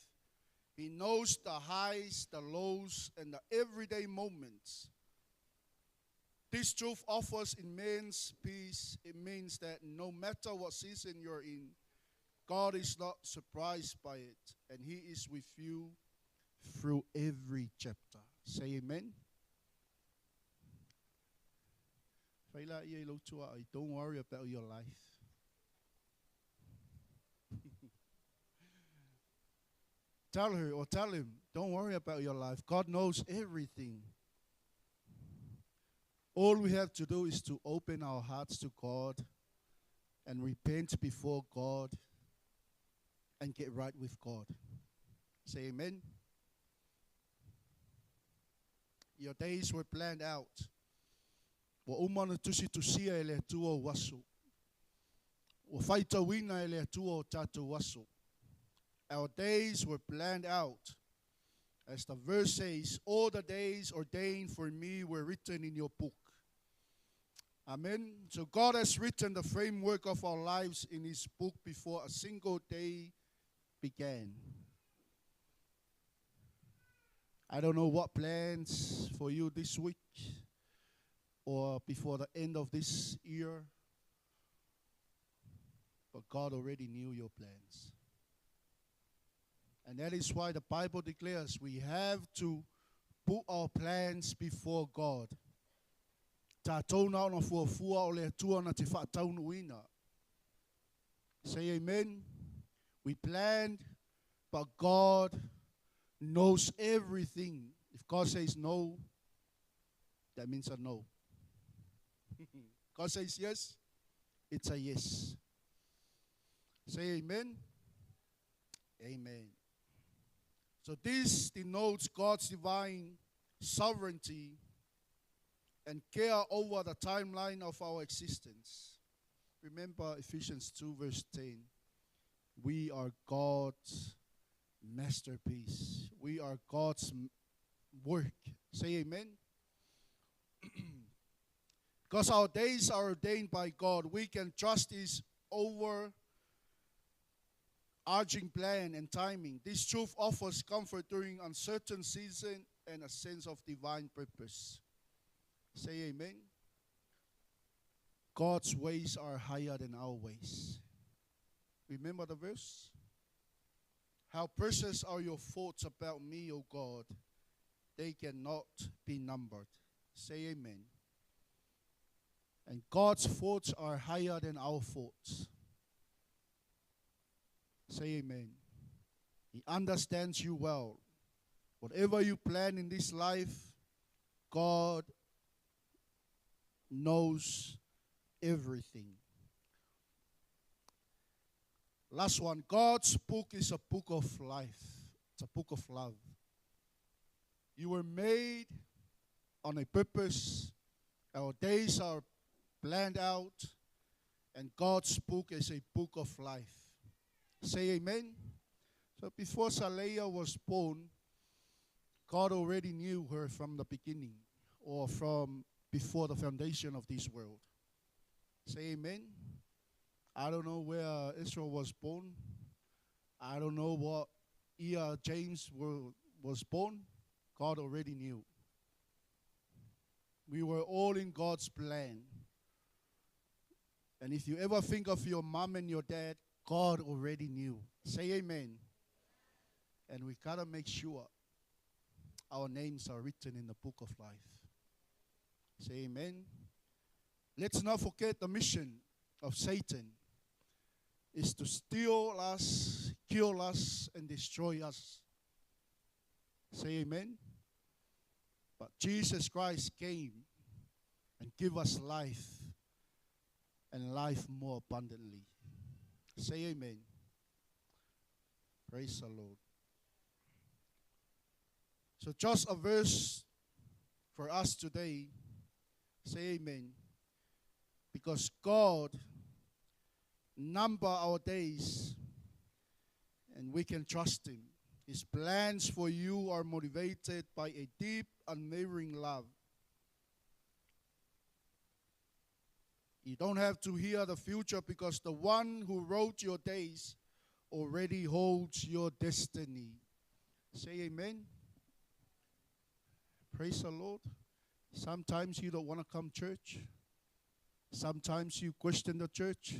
[SPEAKER 3] He knows the highs, the lows, and the everyday moments. This truth offers immense peace. It means that no matter what season you're in, God is not surprised by it, and He is with you through every chapter. Say amen. Don't worry about your life. Tell her or tell him, don't worry about your life. God knows everything. All we have to do is to open our hearts to God and repent before God and get right with God. Say amen. Your days were planned out. Wa umana tusi tusia ele tuo wasu. Wa faita wina ele tuo tatu wasu. Our days were planned out. As the verse says, all the days ordained for me were written in your book. Amen. So God has written the framework of our lives in His book before a single day began. I don't know what plans for you this week or before the end of this year, but God already knew your plans. And that is why the Bible declares we have to put our plans before God. Say amen. We planned, but God knows everything. If God says no, that means a no. God says yes, it's a yes. Say amen. Amen. So this denotes God's divine sovereignty and care over the timeline of our existence. Remember Ephesians 2 verse 10. We are God's masterpiece. We are God's work. Say amen. Because our days are ordained by God, we can trust His overarching plan and timing. This truth offers comfort during uncertain season and a sense of divine purpose. Say amen. God's ways are higher than our ways. Remember the verse? How precious are your thoughts about me, O God. They cannot be numbered. Say amen. And God's thoughts are higher than our thoughts. Say amen. He understands you well. Whatever you plan in this life, God knows everything. Last one. God's book is a book of life. It's a book of love. You were made on a purpose. Our days are planned out. And God's book is a book of life. Say amen. So before Saleya was born, God already knew her from the beginning, or from before the foundation of this world. Say amen. I don't know where Israel was born. I don't know what year James was born. God already knew. We were all in God's plan. And if you ever think of your mom and your dad, God already knew. Say amen. And we got to make sure our names are written in the book of life. Say amen. Let's not forget the mission of Satan is to steal us, kill us, and destroy us. Say amen. But Jesus Christ came and gave us life, and life more abundantly. Say amen. Praise the Lord. So just a verse for us today. Say amen. Because God number our days and we can trust Him. His plans for you are motivated by a deep, unwavering love. You don't have to hear the future because the one who wrote your days already holds your destiny. Say amen. Praise the Lord. Sometimes you don't want to come to church. Sometimes you question the church.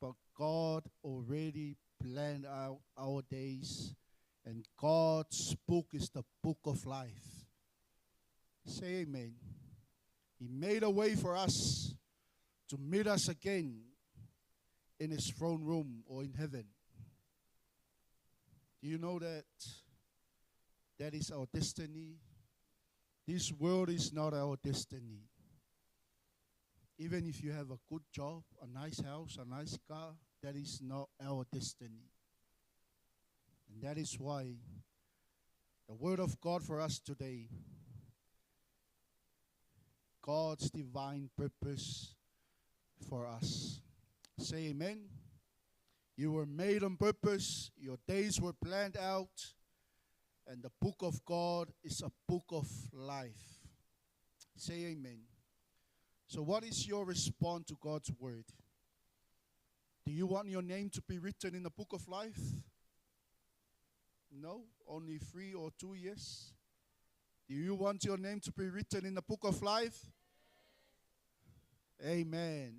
[SPEAKER 3] But God already planned out our days. And God's book is the book of life. Say amen. He made a way for us to meet us again in His throne room or in heaven. Do you know that that is our destiny? This world is not our destiny. Even if you have a good job, a nice house, a nice car, that is not our destiny. And that is why the word of God for us today, God's divine purpose for us. Say amen. You were made on purpose. Your days were planned out. And the book of God is a book of life. Say amen. So what is your response to God's word? Do you want your name to be written in the book of life? No? Only 3 or 2 years? Do you want your name to be written in the book of life? Amen.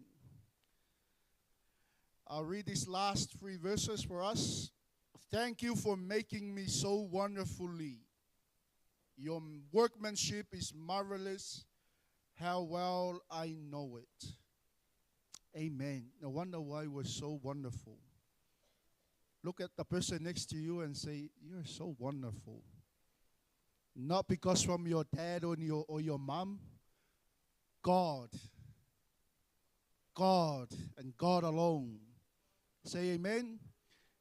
[SPEAKER 3] I'll read these last 3 verses for us. Thank you for making me so wonderfully. Your workmanship is marvelous. How well I know it. Amen. No wonder why we're so wonderful. Look at the person next to you and say, you're so wonderful. Not because from your dad or your mom. God. God and God alone. Say amen.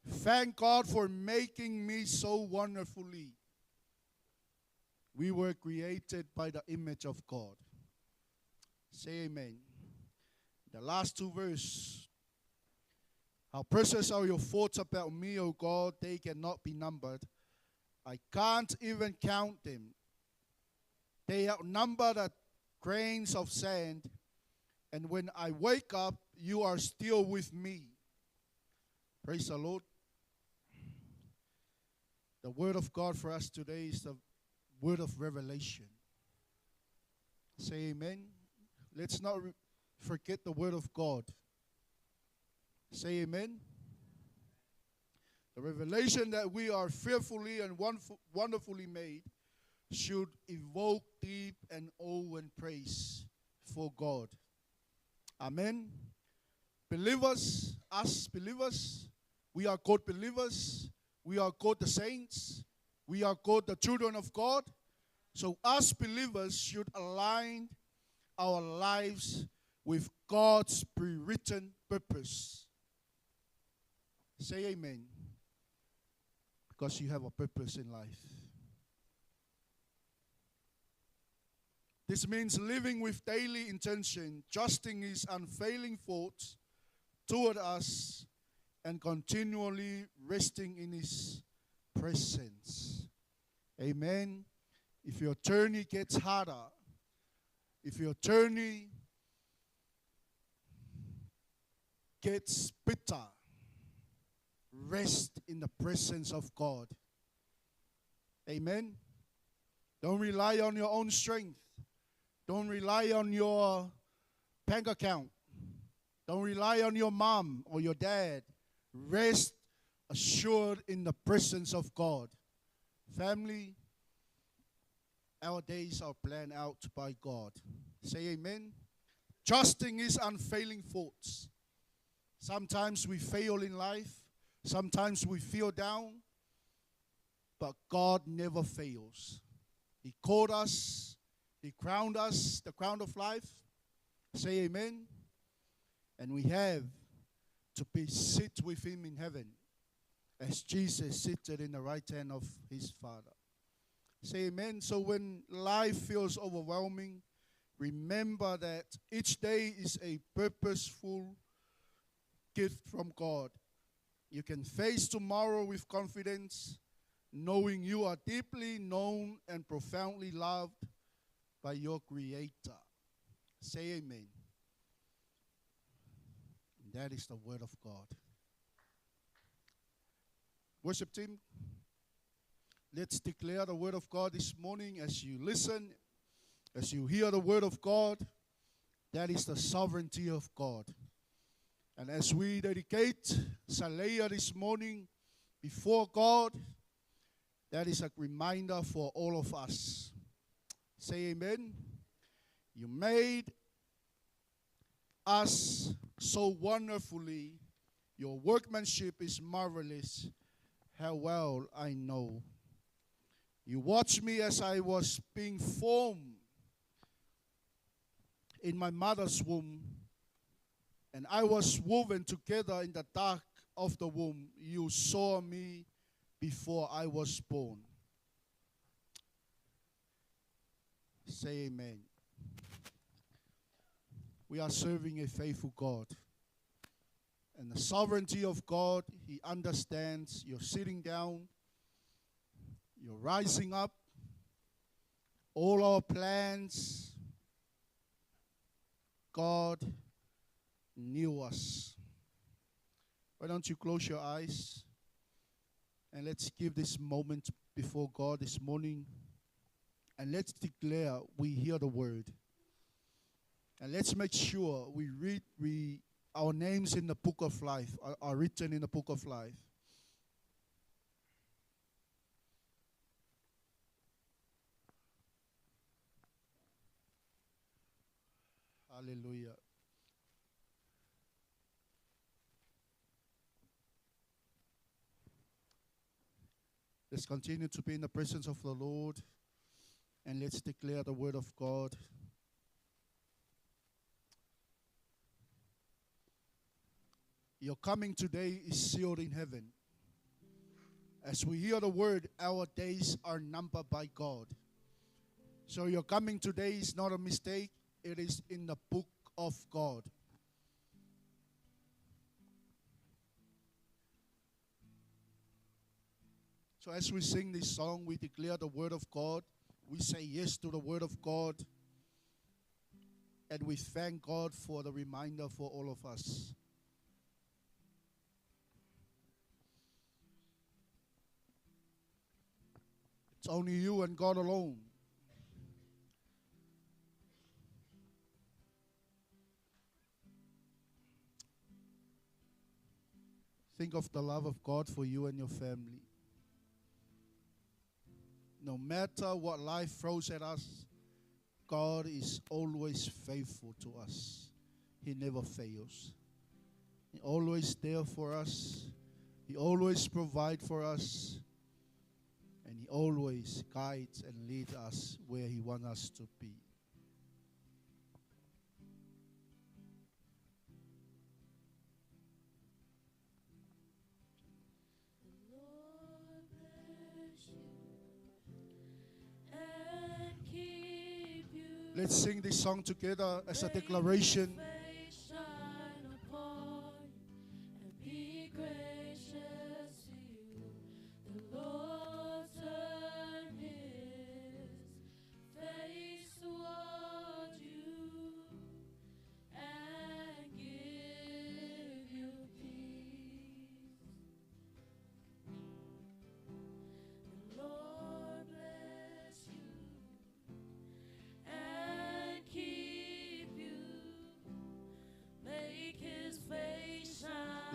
[SPEAKER 3] Thank God for making me so wonderfully. We were created by the image of God. Say amen. The last 2 verses. How precious are your thoughts about me, O God. They cannot be numbered. I can't even count them. They outnumber the grains of sand. And when I wake up, you are still with me. Praise the Lord. The word of God for us today is the word of revelation. Say amen. Let's not forget the word of God. Say amen. The revelation that we are fearfully and wonderfully made should evoke deep and awe and praise for God. Amen. Believers, us believers, we are called believers. We are called the saints. We are called the children of God. So us believers should align our lives with God's pre-written purpose. Say amen. Because you have a purpose in life. This means living with daily intention, trusting His unfailing thoughts toward us, and continually resting in His presence. Amen. If your journey gets harder, if your journey gets bitter, rest in the presence of God. Amen. Don't rely on your own strength. Don't rely on your bank account. Don't rely on your mom or your dad. Rest assured in the presence of God. Family, our days are planned out by God. Say amen. Trusting His unfailing thoughts. Sometimes we fail in life. Sometimes we feel down. But God never fails. He called us. He crowned us the crown of life. Say amen. And we have to sit with Him in heaven as Jesus seated in the right hand of His Father. Say amen. So when life feels overwhelming, remember that each day is a purposeful gift from God. You can face tomorrow with confidence, knowing you are deeply known and profoundly loved by your Creator. Say amen. And that is the word of God. Worship team, let's declare the word of God this morning as you listen, as you hear the word of God. That is the sovereignty of God. And as we dedicate Salaya this morning before God, that is a reminder for all of us. Say amen. You made us so wonderfully. Your workmanship is marvelous. How well I know. You watched me as I was being formed in my mother's womb, and I was woven together in the dark of the womb. You saw me before I was born. Say amen. We are serving a faithful God. And the sovereignty of God, He understands. You're sitting down. You're rising up. All our plans, God knew us. Why don't you close your eyes? And let's give this moment before God this morning. And let's declare we hear the word. And let's make sure we read our names in the book of life are written in the book of life. Hallelujah. Let's continue to be in the presence of the Lord, and let's declare the word of God. Your coming today is sealed in heaven. As we hear the word, our days are numbered by God. So your coming today is not a mistake. It is in the book of God. So as we sing this song, we declare the word of God. We say yes to the word of God. And we thank God for the reminder for all of us. It's only you and God alone. Think of the love of God for you and your family. No matter what life throws at us, God is always faithful to us. He never fails. He always there for us. He always provides for us. And He always guides and leads us where He wants us to be. Let's sing this song together as a declaration.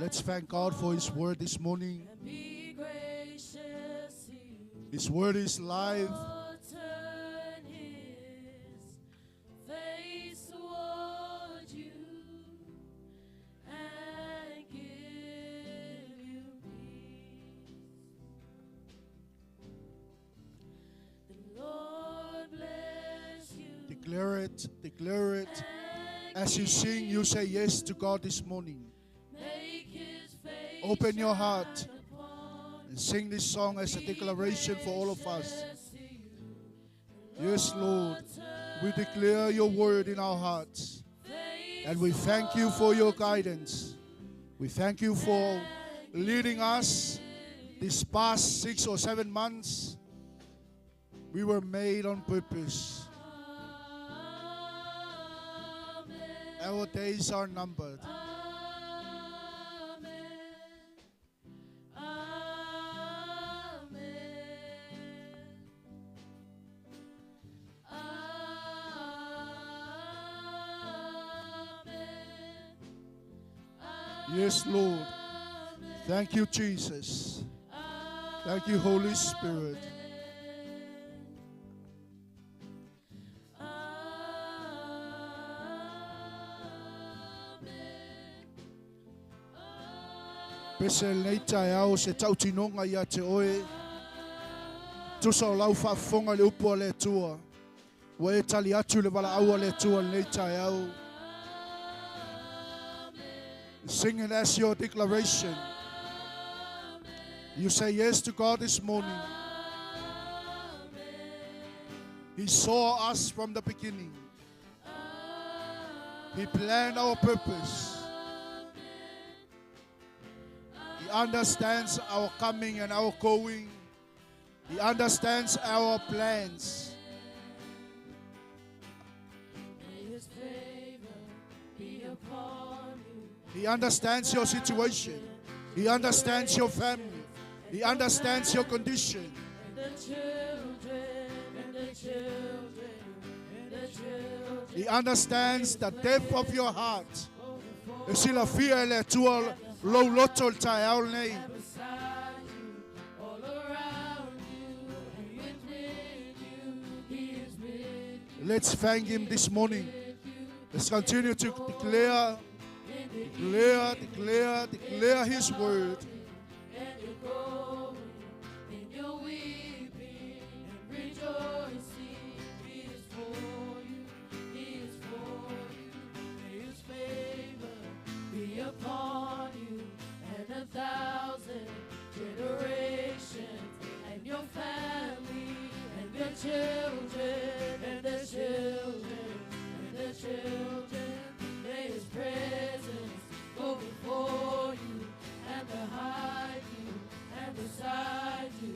[SPEAKER 3] Let's thank God for His word this morning.
[SPEAKER 1] and be gracious to you.
[SPEAKER 3] His word is live.
[SPEAKER 1] Lord, turn His face toward you and give you peace. The Lord bless you.
[SPEAKER 3] Declare it, declare it.
[SPEAKER 1] and
[SPEAKER 3] As you sing, you say yes to God this morning.
[SPEAKER 1] make His face
[SPEAKER 3] Open your heart
[SPEAKER 1] shine upon
[SPEAKER 3] and sing this song as a declaration for all of us.
[SPEAKER 1] gracious to you.
[SPEAKER 3] Yes, Lord, we declare your word in our hearts. And we thank you for your guidance. We thank you for leading us these past 6 or 7 months. We were made on purpose. Our days are numbered.
[SPEAKER 1] Amen. Amen.
[SPEAKER 3] Yes, Lord. Thank you, Jesus. Thank you, Holy Spirit. Pese nei tai au se tautinonga ia te oe. Tusa o lau whaafonga le upo le tua. Wa e tali atu le wala aua le tua nei tai au. Sing it as your declaration. You say yes to God this morning. He saw us from the beginning. He planned our purpose. He understands our coming and our going. He understands our plans.
[SPEAKER 1] May His favor be upon you.
[SPEAKER 3] He understands your situation. He understands your family. He understands your condition.
[SPEAKER 1] And the children, and the children, and the children.
[SPEAKER 3] He understands the depth of your heart. E sila fia ele tua lo loto tai au nei.
[SPEAKER 1] Beside you, all around you, and within you, He is with you.
[SPEAKER 3] Let's thank Him this morning. Let's continue to declare His word.
[SPEAKER 1] And you're going, and you're weeping, and rejoicing. He is for you, He is for you. May His favor be upon you, and 1,000 generations, and your family, and your children, and the children, and the children. May His presence go before you, and behind you, and beside you,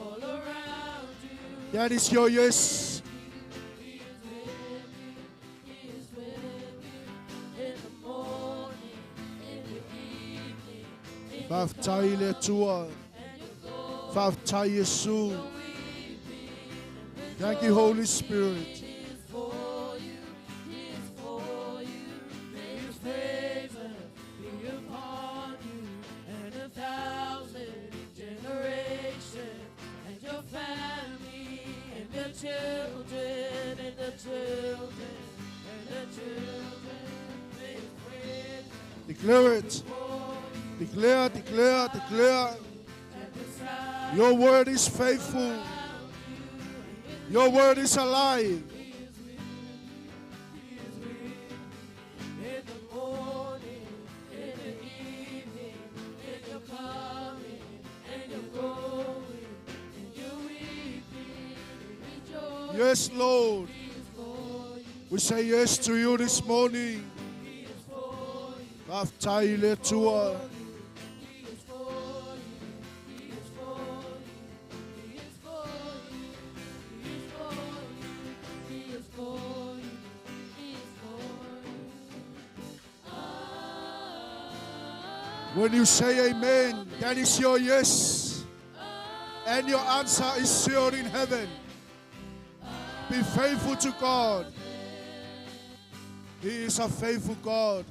[SPEAKER 1] all around you.
[SPEAKER 3] That is your yes.
[SPEAKER 1] He is with you, He is with you, in the morning, in the evening, in the
[SPEAKER 3] Baftai le tua.
[SPEAKER 1] and you go
[SPEAKER 3] Baftai Yesu.
[SPEAKER 1] weeping, and
[SPEAKER 3] Thank you, Holy Spirit.
[SPEAKER 1] He is for you, He is for you. May His favor be upon you, and 1,000 generations, and your family, and your children, and the children, and the children. May His presence
[SPEAKER 3] Declare it.
[SPEAKER 1] for you,
[SPEAKER 3] Declare, declare, declare.
[SPEAKER 1] and beside
[SPEAKER 3] Your word is faithful.
[SPEAKER 1] you, and
[SPEAKER 3] Your word is alive.
[SPEAKER 1] He is with you, He is with you. In the morning, in the evening, in your coming, and your going, and your weeping, and rejoicing.
[SPEAKER 3] Yes, Lord.
[SPEAKER 1] He is for you,
[SPEAKER 3] We say yes to you this morning.
[SPEAKER 1] He is for you,
[SPEAKER 3] Baftai le tua.
[SPEAKER 1] He is for you, He is for you, He is for you, He is for you, He is for you, He is for you.
[SPEAKER 3] When you say amen, that is your yes. And your answer is sealed in heaven. Be faithful to God. He is a faithful God.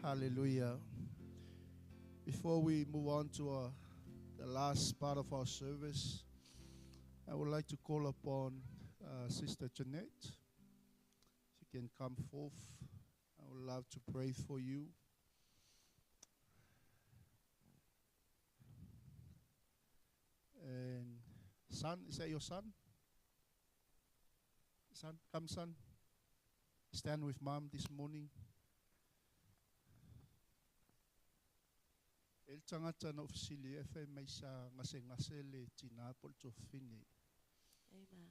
[SPEAKER 3] Hallelujah. Before we move on to the last part of our service, I would like to call upon Sister Jeanette. She can come forth. I would love to pray for you. And son, is that your son? Son, come son. Stand with mom this morning. El tangata na ofisili e whai mai sa ngase le tina pol to fini.
[SPEAKER 1] Amen.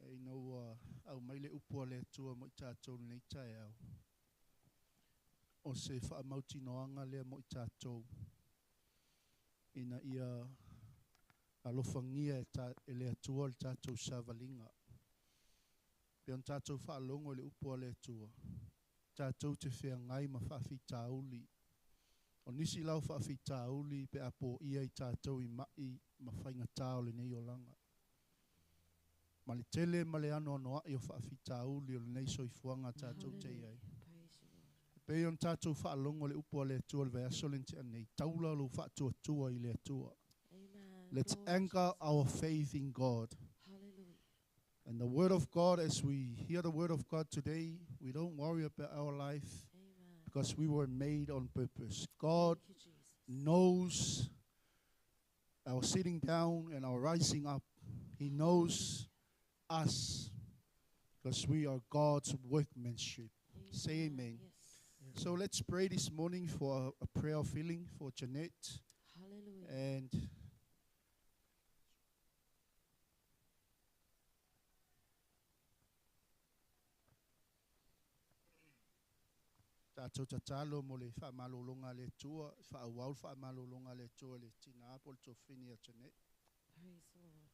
[SPEAKER 3] E no au mai le upua le tua mo i tātou nei tai au. O se wha mauti noanga le mo i tātou. Ina ia alofangia e le atua le tātou savalinga. Peon tātou wha alongo le upua le tua. Tātou te whea ngai ma whawhi tāuli. O nisi lau whawhi tāuli pe apo ia i tātou i mai ma whainga tāo le nei o langa. Ma le tele ma le ano anoa i o whawhi tāuli o le nei soifuanga tātou te iai. Pe on tātou whaalongo le upua le atua le vai asolente anei. Taula lo whaatua tua i le atua. Let's anchor our faith in God.
[SPEAKER 1] Hallelujah.
[SPEAKER 3] And the word of God, as we hear the word of God today, we don't worry about our life because we were made on purpose. God knows our sitting down and our rising up. He knows us because we are God's workmanship. Say amen.
[SPEAKER 1] Yes.
[SPEAKER 3] So let's pray this morning for a prayer of healing for Jeanette.
[SPEAKER 1] Hallelujah.
[SPEAKER 3] And tātou tatalo mo le whaamalolonga le tua, whaawau whaamalolonga le tua le tina apol to whini a Jeanette.
[SPEAKER 1] Praise the Lord.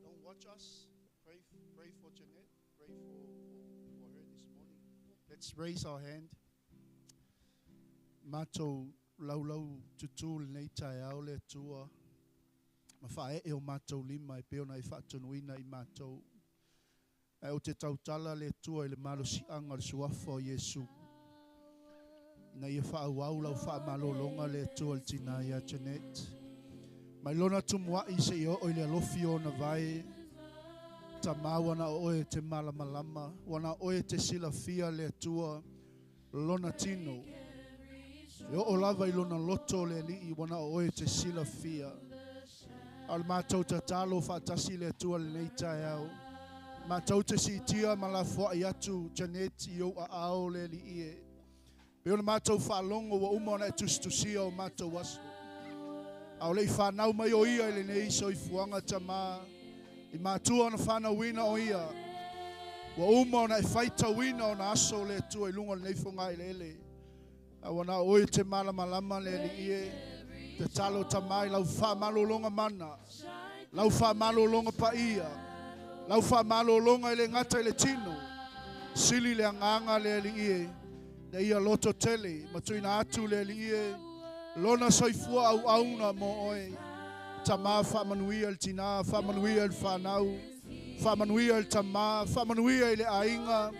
[SPEAKER 3] Don't watch us. Pray for Jeanette. Pray for her this morning. Let's raise our hand. Mato lau tutu nei tai au le tua. Ma whae e o mato lima e peo nei whatunuina I mato. E o te tautala le tua I le malo si anga le suafa o Yesu. Na ia whaau lau wha malolonga le tua le tina ia Jeanette. Mai lona tumua I se o le alofi o na vai. Tama wana oe te malamalama, wana oe te silafia le atua, lona tino. E o lava I lona loto le li wana oe te silafia. Al mātou ta talo whaatasi le atua le nei tai au. Mātou te si tia malafua I atu Jeanette I o a ao le li ie. Pe ona mātou whaalongo wa umona e tustusia o mātou wasu. Au lei whanau mai o ia le nei soifuanga tama. I mātua na whana wina o ia. Wa uma o na e whaita wina o na aso le tua I lunga le neifonga I lele. A wana oe te malamalama le li ie. Te talo tamai lau wha malolonga mana. Lau wha malolonga pa ia. Lau wha malolonga I le ngata I le tino. Sili le anganga le li ie. Na ia loto tele. Matuina atu le li ie. Lona soifua au auna mo oe. Tama whamanuia il tina, whamanuia il whanau, whamanuia il tama, whamanuia I le ainga,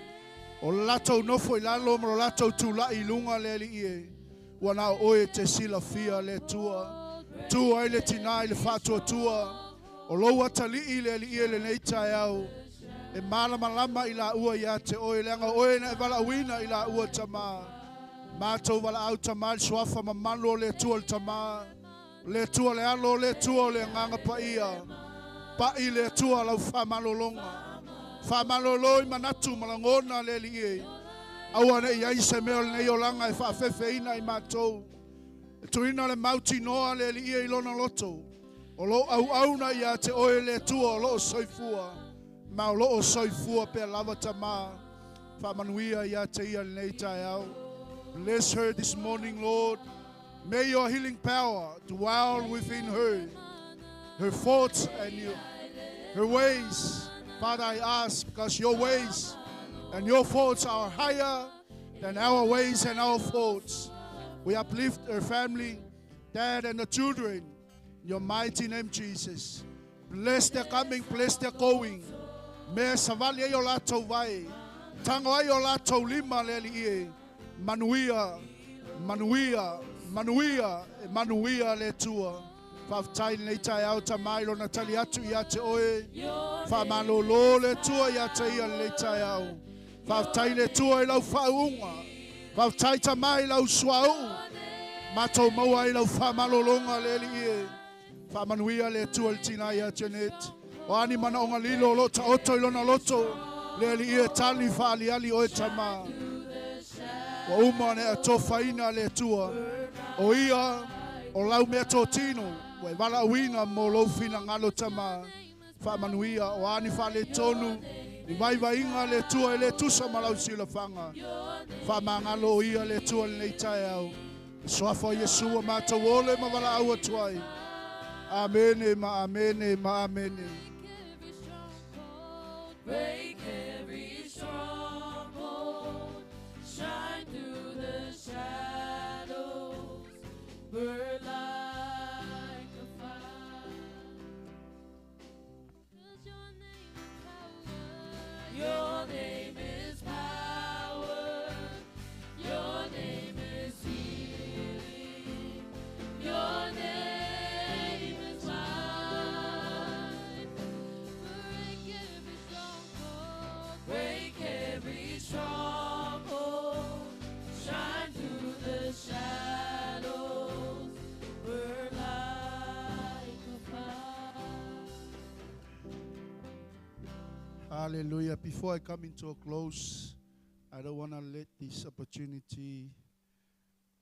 [SPEAKER 3] o latou nofo I lalo, o latou tula I lunga le li ie, wana oe te sila fia le tua, tua I le tina I le whatua tua, o loua tali I le li ie le neita au, e malamalama I la ua ia te oe, leanga oe na e wala uina I la ua tama, mātou wala au tama, suafa mamalo le tua le tama, le tua le alo, le tua le nganga pa ia. Pa I le tua lau whamalolonga. Whamaloloi manatu malangona le li e. Awane I aise meo le nei o langa e whaafewheina I mātou. E tuina le mauti noa le li e I lona loto. O lo au auna ia te oe le tua o lo soifua. Ma o lo soifua pe lava tama. Whamanuia ia te ia le nei tai au. Bless her this morning, Lord. May your healing power dwell within her, her thoughts and her ways. Father, I ask because your ways and your thoughts are higher than our ways and our thoughts. We uplift our family, dad and the children, in your mighty name, Jesus. Bless their coming, bless their going. Me savali yo lato vai. Tango yo lato lima leli e. Manuia, Manuia, Manuia, Manuia le tua. Faftai le tai au tamai lo natali atu ia te oe. Famalolo le tua ia te ia le tai au. Faftai le tua i lau faunga. Faftai tamai lau suau. Mato maua i lau famalolonga le li e. Famanuia le tua le tina ia Janet. Wani mana onga lilo lota oto ilona loto. Le li e tali fali ali oe tama. Wa uma ne atofaina le tua. O ia o lau mea tō tino. Wa wala uina mo lo fina ngalo tama. Famanuia o ani fa le tonu. Ni vai vai inga le tua le tusa malau sila fanga. Famangalo ia le tua le tai au. Soafo Yeshua mato wole ma wala au atuai. Amen, ma amen, ma amen.
[SPEAKER 2] Break every stronghold, shine through the shadows, burn like a fire. 'Cause your name is power. Your name is power. Your name is healing. Your name is life. Break every stronghold, shine through the shadows, burn like a fire.
[SPEAKER 3] Hallelujah. Before I come into a close, I don't want to let this opportunity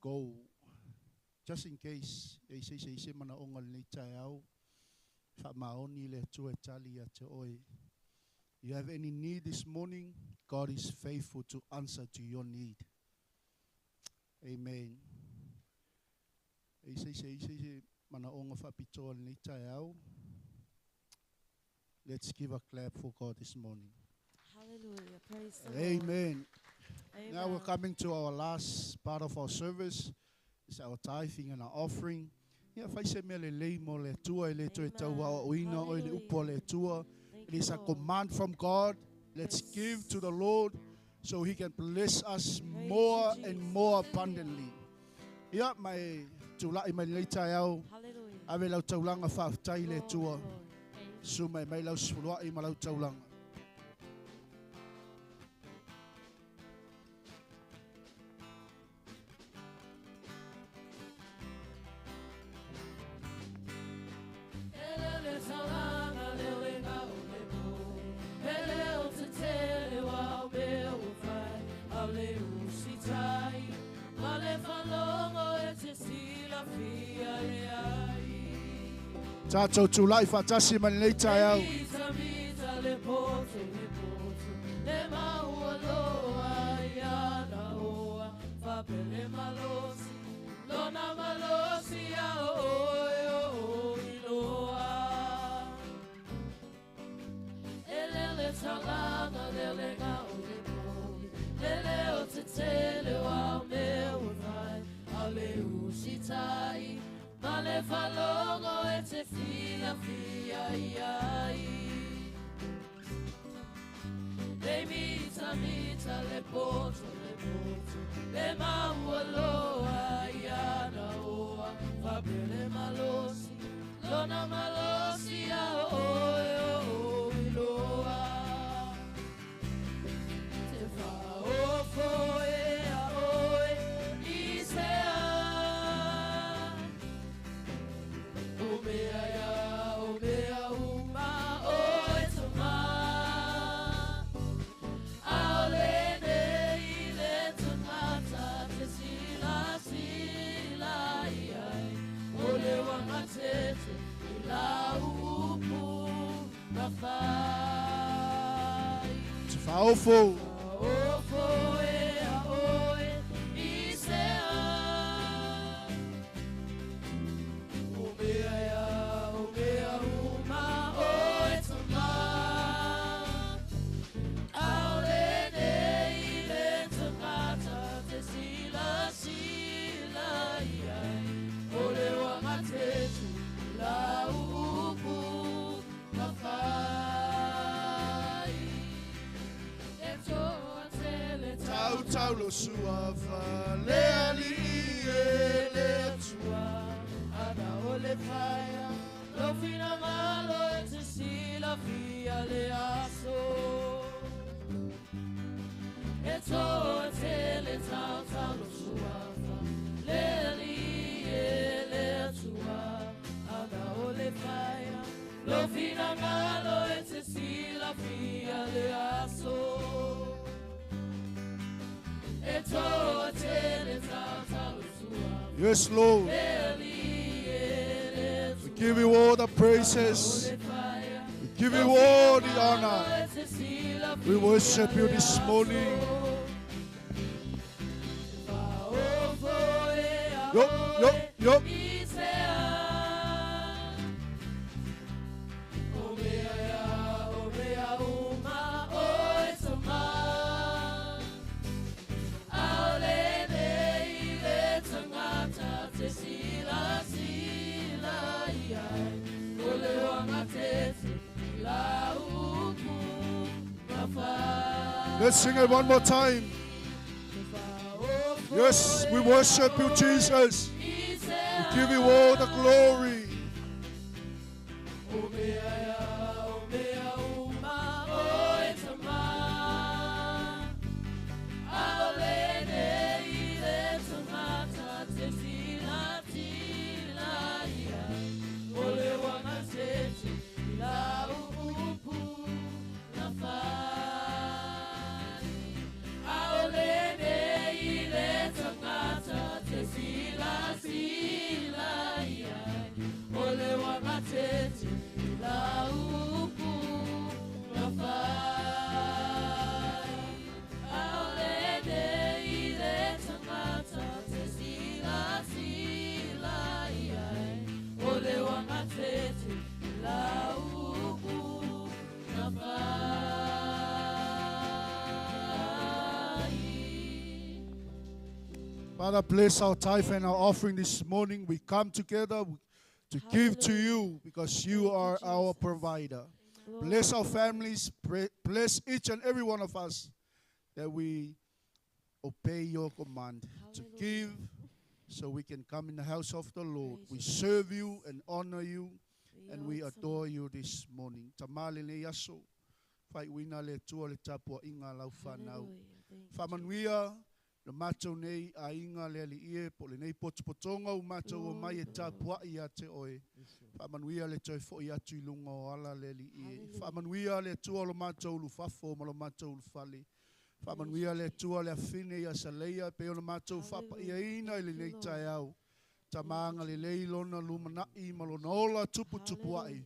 [SPEAKER 3] go. Just in case, se mana onga le tai au, fa maoni le tu e tali a te oi. You have any need this morning, God is faithful to answer to your need. Amen. Se mana onga fa pitoa le tai au. Let's give a clap for God this morning.
[SPEAKER 1] Hallelujah. Praise the Lord.
[SPEAKER 3] Amen.
[SPEAKER 1] Amen.
[SPEAKER 3] Now we're coming to our last part of our service. It's our tithing and our offering. Yeah, if I say me le mo le tua le to tau wa oina o le upo le tua.
[SPEAKER 1] Thank
[SPEAKER 3] It is
[SPEAKER 1] you,
[SPEAKER 3] a
[SPEAKER 1] Lord.
[SPEAKER 3] command from God. Let's
[SPEAKER 1] Yes.
[SPEAKER 3] give to the Lord so He can bless us
[SPEAKER 1] Praise
[SPEAKER 3] more
[SPEAKER 1] you,
[SPEAKER 3] and
[SPEAKER 1] Jesus.
[SPEAKER 3] more abundantly. Yeah, my tula I my le tau.
[SPEAKER 1] Hallelujah.
[SPEAKER 3] Ave lau taulanga fa tai le
[SPEAKER 1] Glory,
[SPEAKER 3] tua.
[SPEAKER 1] glory.
[SPEAKER 3] Su mai mai lau sulua I malau taulanga. Tato tula I fatasi man le tai au.
[SPEAKER 2] Male falongo ete fia fia iai. Le mita le poto le maualoa iana oa fabele malosi lona malosi a o iloa te fa ofo e a oe isea omea uma oe toma aolene ile tomata te sila iai ole wangatete ila upu mafai
[SPEAKER 3] Te faofo.
[SPEAKER 2] ofo e a oe isea omea uma oe toma
[SPEAKER 3] tau tau lo suafa le ali e le tua
[SPEAKER 2] Ana ole faia, lo fina malo e te si la fia le aso. E to te le tau tau lo suafa, le li e le tua. Ana ole faia, lo fina malo e te si la fia le aso. E to te le tau tau lo suafa.
[SPEAKER 3] Yes, Lord. We give you all the praises. We give you all the honor. We worship you this morning. Yup, yup, yup. Let's sing it one more time. Yes, we worship you, Jesus. We give you all the glory. Father, bless our tithe and our offering this morning. We come together to give to you because you are our provider. Bless our families. Bless each and every one of us that we obey your command to give so we can come in the house of the Lord. We serve you and honor you and we adore you this morning. Tamale le yaso. Fai wina le tua le tapua inga lau whanau. Whamanuia. Le mātou nei a inga le ali ie, po le nei potopotonga u mātou o mai e tāpua i a te oe. Whamanuia le toi fo i atu i lunga o ala le ali ie. Whamanuia le tua lo mātou lu fafo ma lo mātou lu fale. Whamanuia le tua le awhine i a saleia, pe o le mātou whapa i a ina i le nei tai au. Ta maanga le lei lona lumanai ma lo naola tupu tupu ai.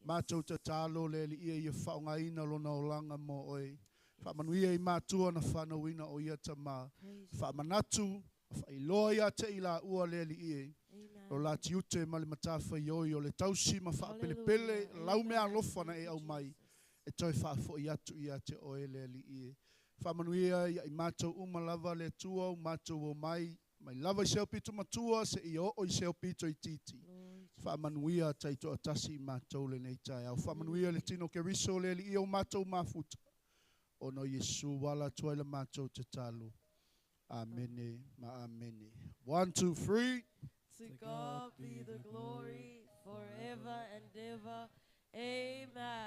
[SPEAKER 3] Mātou ta tālo le ali ie i a whaunga ina lona o langa mo oe. Whamanuia i mātua na whanauina o ia ta mā. Whamanatu, whailoa ia te ila ua le li ie. O la tiute ma le matawha i oi o le tausi ma whaapele pele, lau mea lofana e au mai. E toi whaafo i atu ia te oe le li ie. Whamanuia i mātou umalava le tua, mātou o mai. Mai lava i seo pito matua, se i o i seo pito i titi. Whamanuia taito atasi i mātou le nei tai au. Whamanuia le tino ke riso le li ie o mātou mafuta. Ono Yesu wala tuaila mātou te talo. Amene, ma amene. 1, 2, 3.
[SPEAKER 2] To God be the glory forever and ever. Amen.